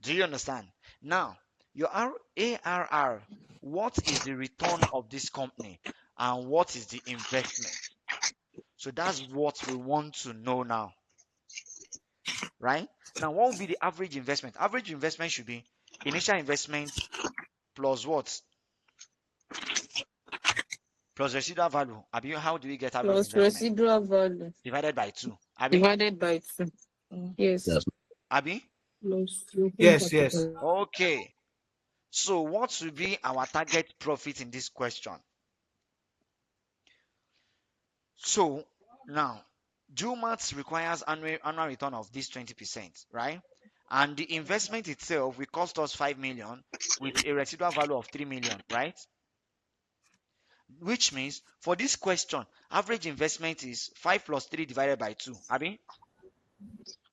Do you understand? Now, your ARR, what is the return of this company and what is the investment? So that's what we want to know now, right? Now, what will be the average investment? Average investment should be initial investment plus what? Plus residual value. Abi, how do we get average Plus investment? residual value Divided by 2. Abi? divided by 2. Yes. Abi? Plus working Yes, yes. capital. Okay. So what will be our target profit in this question? So now, Maths requires annual return of this 20%, right? And the investment itself will cost us 5 million with a residual value of 3 million, right? Which means for this question, average investment is 5 plus 3 divided by 2, Abi?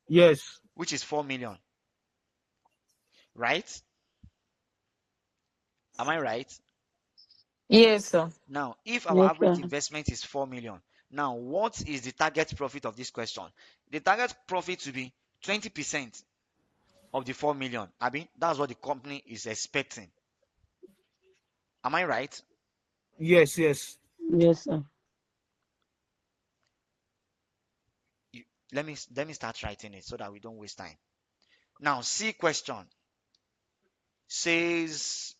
Yes. Which is 4 million, right? Am I right? Yes, sir. Now, if our Yes, average sir. investment is 4 million, now what is the target profit of this question? The target profit will be 20% of the 4 million. Abi, that's what the company is expecting. Am I right? Yes, yes. Yes, sir. Let me start writing it so that we don't waste time. Now, C question says,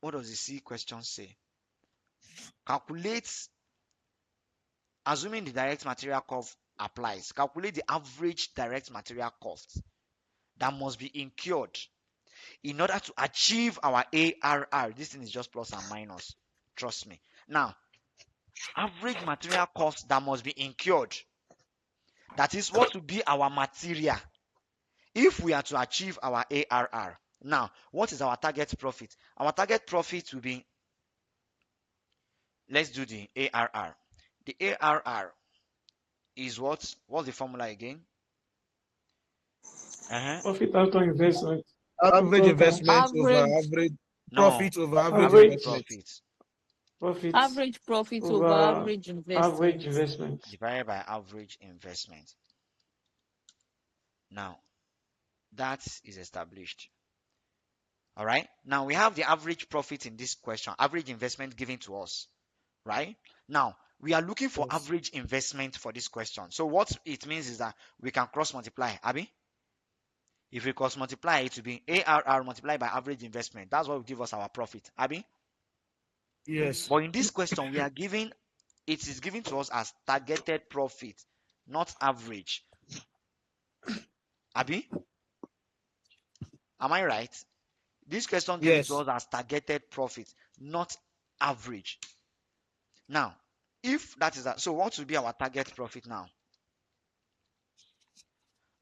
what does the C question say? Calculate, assuming the direct material cost applies, calculate the average direct material cost that must be incurred in order to achieve our ARR. This thing is just plus and minus. Trust me. Now, average material cost that must be incurred. That is what will be our material if we are to achieve our ARR. Now, what is our target profit? Our target profit will be, let's do the ARR. The ARR is what? What's the formula again? Profit after investment. Average investment over Average average No, profit over average average Average investment. profit profits average profit over over average average investment. investment. divided by average investment. Now, that is established. All right. Now we have the average profit in this question, average investment given to us, right? Now we are looking for Yes. average investment for this question. So what it means is that we can cross multiply, Abi. If we cross multiply, it will be ARR multiplied by average investment. That's what will give us our profit, Abi. Yes. But in this question, we are given, it is given to us as targeted profit, not average. Abi, am I right? This question given to Yes. us as targeted profit, not average. Now, if that is that, so what will be our target profit now?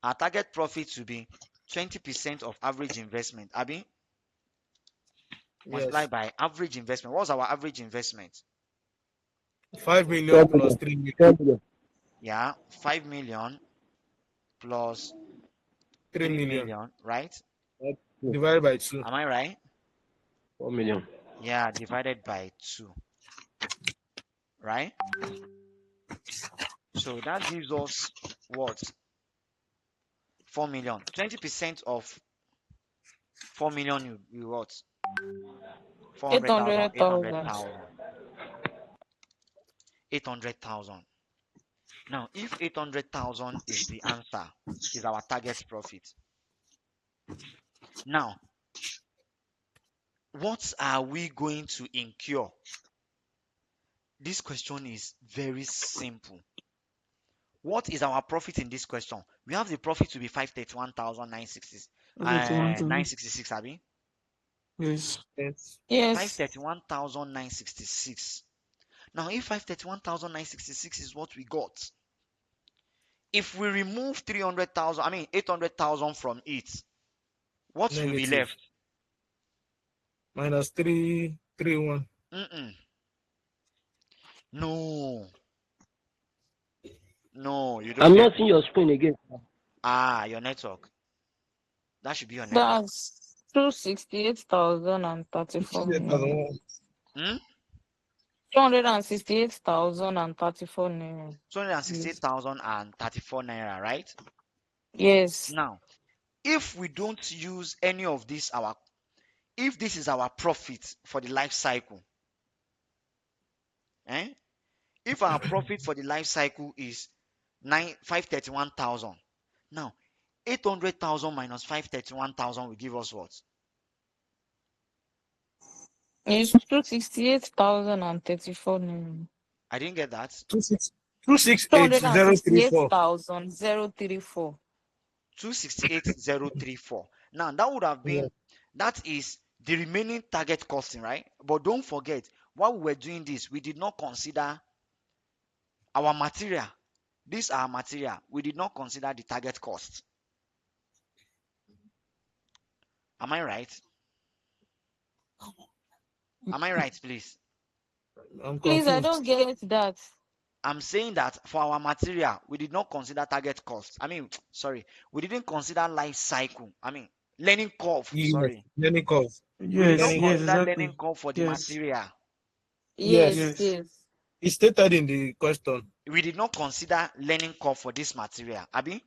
Our target profit will be 20% of average investment. Abi, multiply Yes. by average investment. What's our average investment? 5 million plus 3 million. Yeah, 5 million plus 3 3 million. million, right? Divided by 2. Am I right? 4 million. Yeah, divided by 2, right? So that gives us what? 4 million. 20% of 4 million will be what? 400,000, 800,000. 800,000. 800,000. Now, if 800,000 is the answer, is our target profit. Now, what are we going to incur? This question is very simple. What is our profit in this question? We have the profit to be 531,966, Abi. Yes. Yes. 531,966. Now, if 531,966 is what we got, if we remove 300,000, 800,000 from it, what will be Negative. left? Minus 331. No. No, you don't I'm get not it. seeing your screen again. Your network. That should be your network. That's 268,034 naira. 268,034 naira. 268,034 naira, right? Yes. Now, if we don't use any of this, if this is our profit for the life cycle, if our profit for the life cycle is 531,000, now 800,000 minus 531,000 will give us what? It's 268,034 naira. I didn't get that. 268,034. 268,034. 268,034. Now that would have been, that is the remaining target costing, right? But don't forget, while we were doing this, we did not consider our material. This our material. We did not consider the target cost. Am I right? Am I right, please? Please, I don't get that. I'm saying that for our material, we did not consider target cost. Sorry, we didn't consider life cycle. Learning curve. Yes, Sorry. learning curve. We did not Yes, consider exactly. learning curve for the material. Yes. It's stated in the question. We did not consider learning curve for this material. Abi?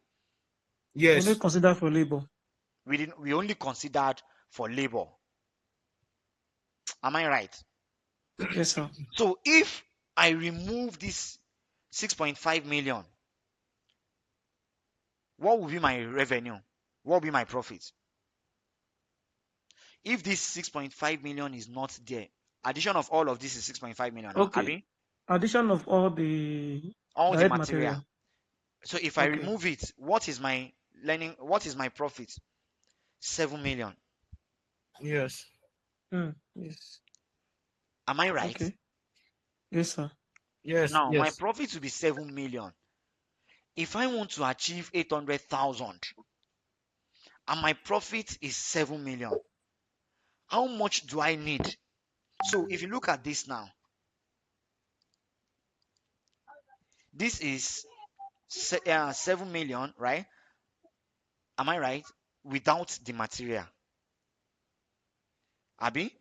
Yes. Only consider for labor. We only considered for labor. Am I right? Yes, sir. So if I remove this 6.5 million, what will be my revenue? What will be my profit? If this 6.5 million is not there, addition of all of this is 6.5 million now. Okay. Abi? Addition of all the Material. material. So if I remove it, what is my profit? 7 million. Yes. Yes. Am I right? Okay. Yes, sir. Yes. Now, my Yes. profit will be 7 million. If I want to achieve 800,000 and my profit is 7 million, how much do I need? So if you look at this now, this is 7 million, right? Am I right? Without the material. Abi?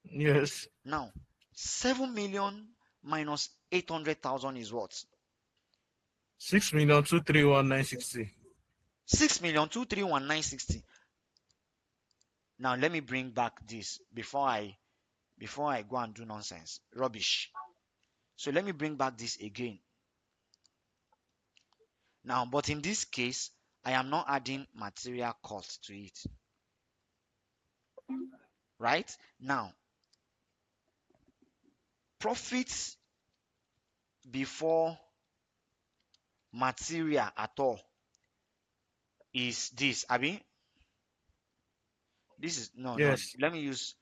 Yes. Now, 7 million minus 800,000 is what? 6,231,960. 6,231,960. Now let me bring back this before I go and do nonsense. Rubbish. So let me bring back this again. Now, but in this case, I am not adding material cost to it. Right? Now, profits before material at all is this. Abi? This is no. Let me use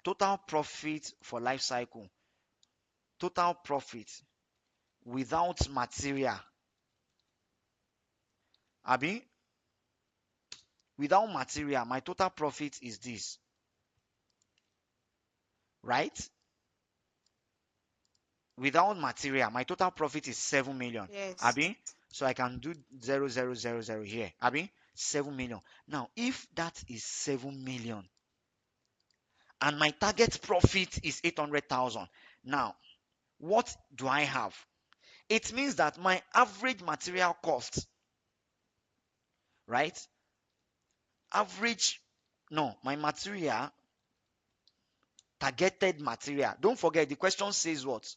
total profit for life cycle. Total profit without material. Abi, without material, my total profit is this, right? Without material, my total profit is 7 million. Yes. Abi, so I can do 0,000 here. Abi, 7 million. Now, if that is 7 million and my target profit is 800,000, now what do I have? It means that my average material cost, right? My material, targeted material. Don't forget, the question says what?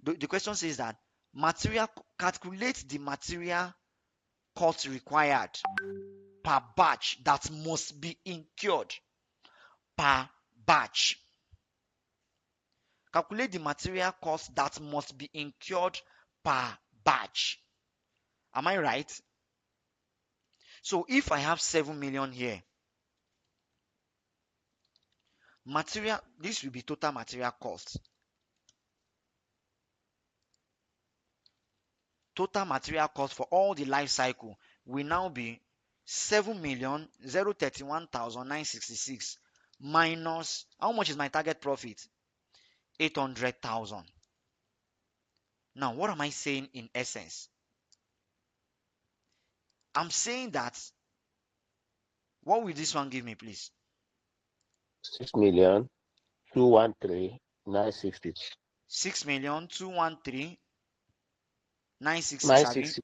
The question says that material, calculate the material cost required per batch that must be incurred per batch. Calculate the material cost that must be incurred per batch. Am I right? So if I have 7 million here, this will be total material cost. Total material cost for all the life cycle will now be 7,031,966 minus, how much is my target profit? 800,000. Now, what am I saying in essence? I'm saying that, what will this one give me, please? 6,213,966. 6,213,966.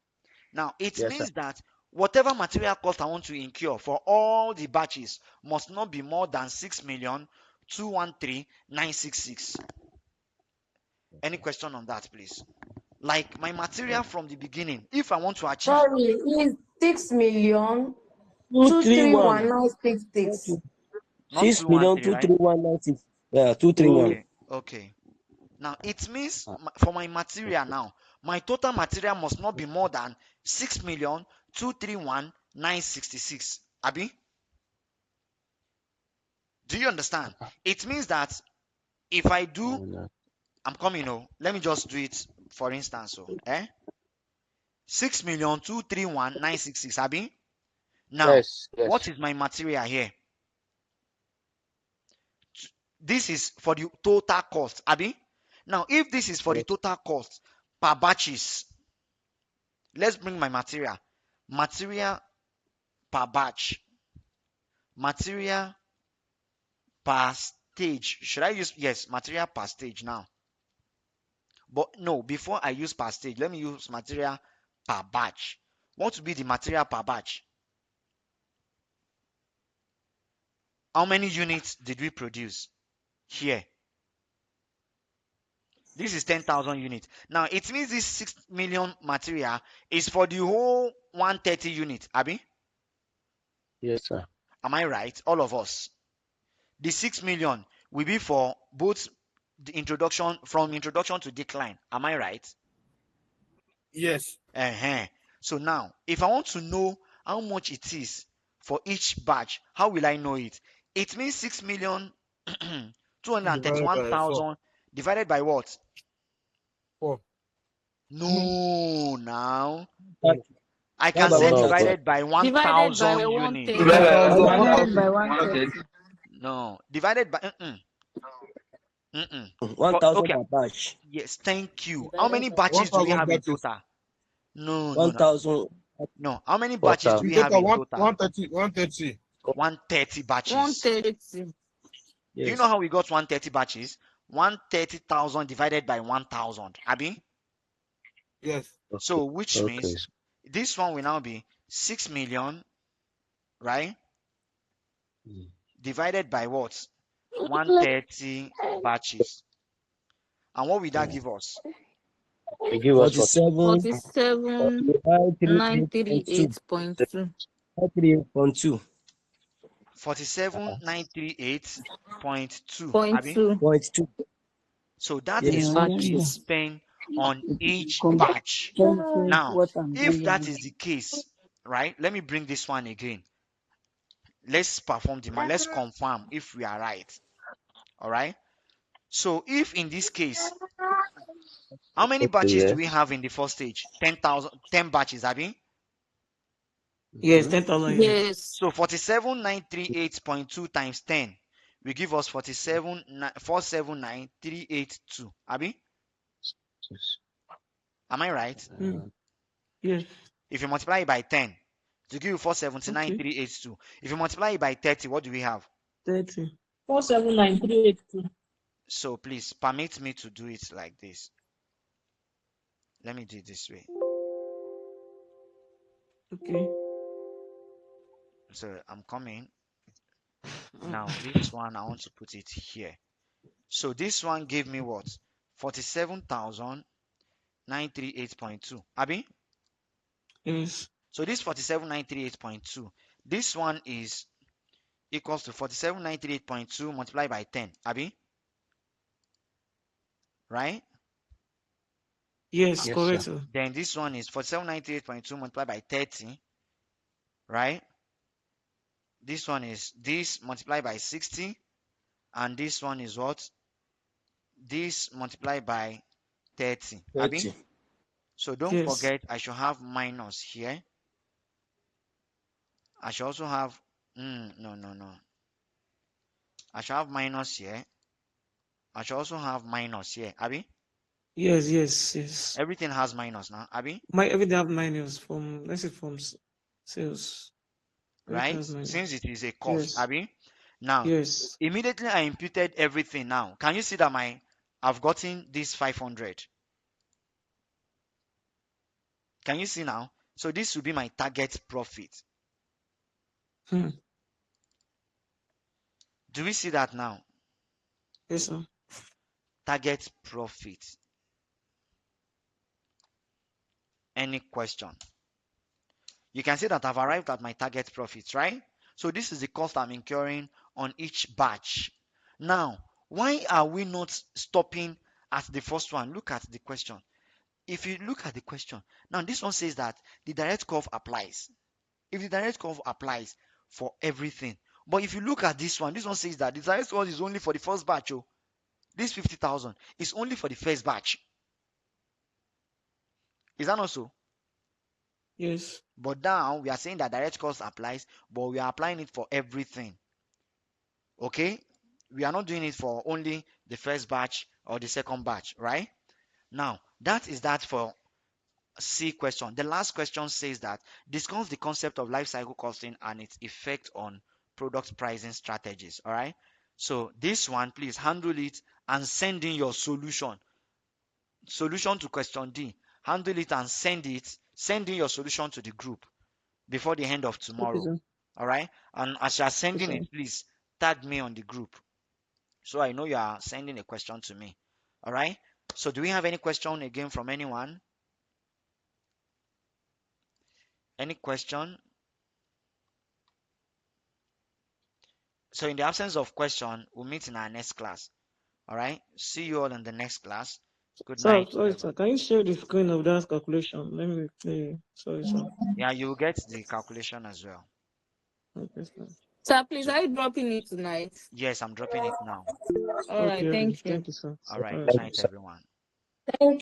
Now, it Yes, means sir. that whatever material cost I want to incur for all the batches must not be more than 6,213,966. Any question on that, please? Like my material from the beginning, if I want to achieve. Sorry, is 6,231,966. 6,231,966. Yeah, 231. Okay. Now it means for my material now, my total material must not be more than 6,231,966. Abi? Do you understand? It means that if I do, I'm coming, let me just do it for instance. 6,231,966. Abi? Now, Yes. what is my material here? This is for the total cost. Abi? Now, if this is for the total cost per batches, let's bring my material. Material per batch. Material per stage. Should I use, yes, material per stage now. But no, before I use per stage, let me use material per batch. What would be the material per batch? How many units did we produce here? This is 10,000 units. Now, it means this 6 million material is for the whole 130 units, Abi? Yes, sir. Am I right? All of us. The 6 million will be for both the introduction, from introduction to decline. Am I right? Yes. So now, if I want to know how much it is for each batch, how will I know it? It means 6,231,000 divided by what? 4. No, now. That- I can that's say about divided by Divided by 1,000 units. 130. Divided by 130. No, divided by For, 1,000 okay. per batch. Yes, thank you. How many batches do we have in total? No. 1,000. No. How many batches do In we have total, in total? 130. 130. 130 batches. 130. Do you know how we got 130 batches? 130,000 divided by 1,000. Abi? Yes. So, which means this one will now be 6 million, right? Divided by what? 130 batches. And what will that give us? They give us 47,938.2. 938.2. 47,938.2. Abi? 0.2. So that is what we spend on each batch. Now, if that is the case, right? Let me bring this one again. Let's perform the math. Let's confirm if we are right. All right. So if in this case, How many Okay, batches do we yes. have in the first stage? 10 batches, Abi? Yes, Mm-hmm. 10,000 units. Yes. So 47938.2 times 10 will give us 47938.2. Abi? Yes. Am I right? Yes. If you multiply it by 10, to give you Okay. 479,382. If you multiply it by 30, what do we have? 30. 479,382. So please permit me to do it like this. Let me do it this way. Okay. So I'm coming. Now this one, I want to put it here. So this one gave me what? 47,938.2. Abi? Yes. So this 47,938.2. This one is equals to 47,938.2 multiplied by 10. Abi? Right? Yes, Yes, correct, sir. sir. Then this one is 47,938.2 multiplied by 30. Right? This one is this multiplied by 60. And this one is what? This multiplied by 30. Abi? 30. So don't Yes. forget, I should have minus here. I should also have, no. I should have minus here. I should also have minus here. Abi? Yes. Everything has minus now. Abi? My everyday have minus from, let's say, from sales. Everything Right? has minus. Since it is a cost. Yes. Abi? Now, Yes. immediately I imputed everything now. Can you see that I've gotten this 500? Can you see now? So this will be my target profit. Hmm. Do we see that now? Yes, sir. Target profit. Any question? You can see that I've arrived at my target profits, right? So this is the cost I'm incurring on each batch. Now, why are we not stopping at the first one? Look at the question. If you look at the question, now this one says that the direct curve applies. If the direct curve applies for everything. But if you look at this one says that the direct curve is only for the first batch. Oh, this 50,000 is only for the first batch. Is that not so? Yes. But now we are saying that direct cost applies, but we are applying it for everything. Okay? We are not doing it for only the first batch or the second batch, right? Now, that is that for C question. The last question says that discuss the concept of life cycle costing and its effect on product pricing strategies. All right. So this one, please handle it and send in your solution. Solution to question D. Handle it and send it. Send in your solution to the group before the end of Okay, tomorrow. sir. All right. And as you are Yes, sending sir. it, please tag me on the group so I know you are sending a question to me. All right. So do we have any question again from anyone? Any question? So in the absence of question, we'll meet in our next class. All right. See you all in the next class. Good Sir, night to sorry, sir. everyone. Can you share the screen of that calculation? Let me play. Sorry, sir. Yeah, you will get the calculation as well. Okay, sir. Sir, please, So are you dropping it tonight? yes, I'm dropping it now. All right, Okay. thank you. Thank you, sir. All right. All Good right, sir. night, everyone. Thank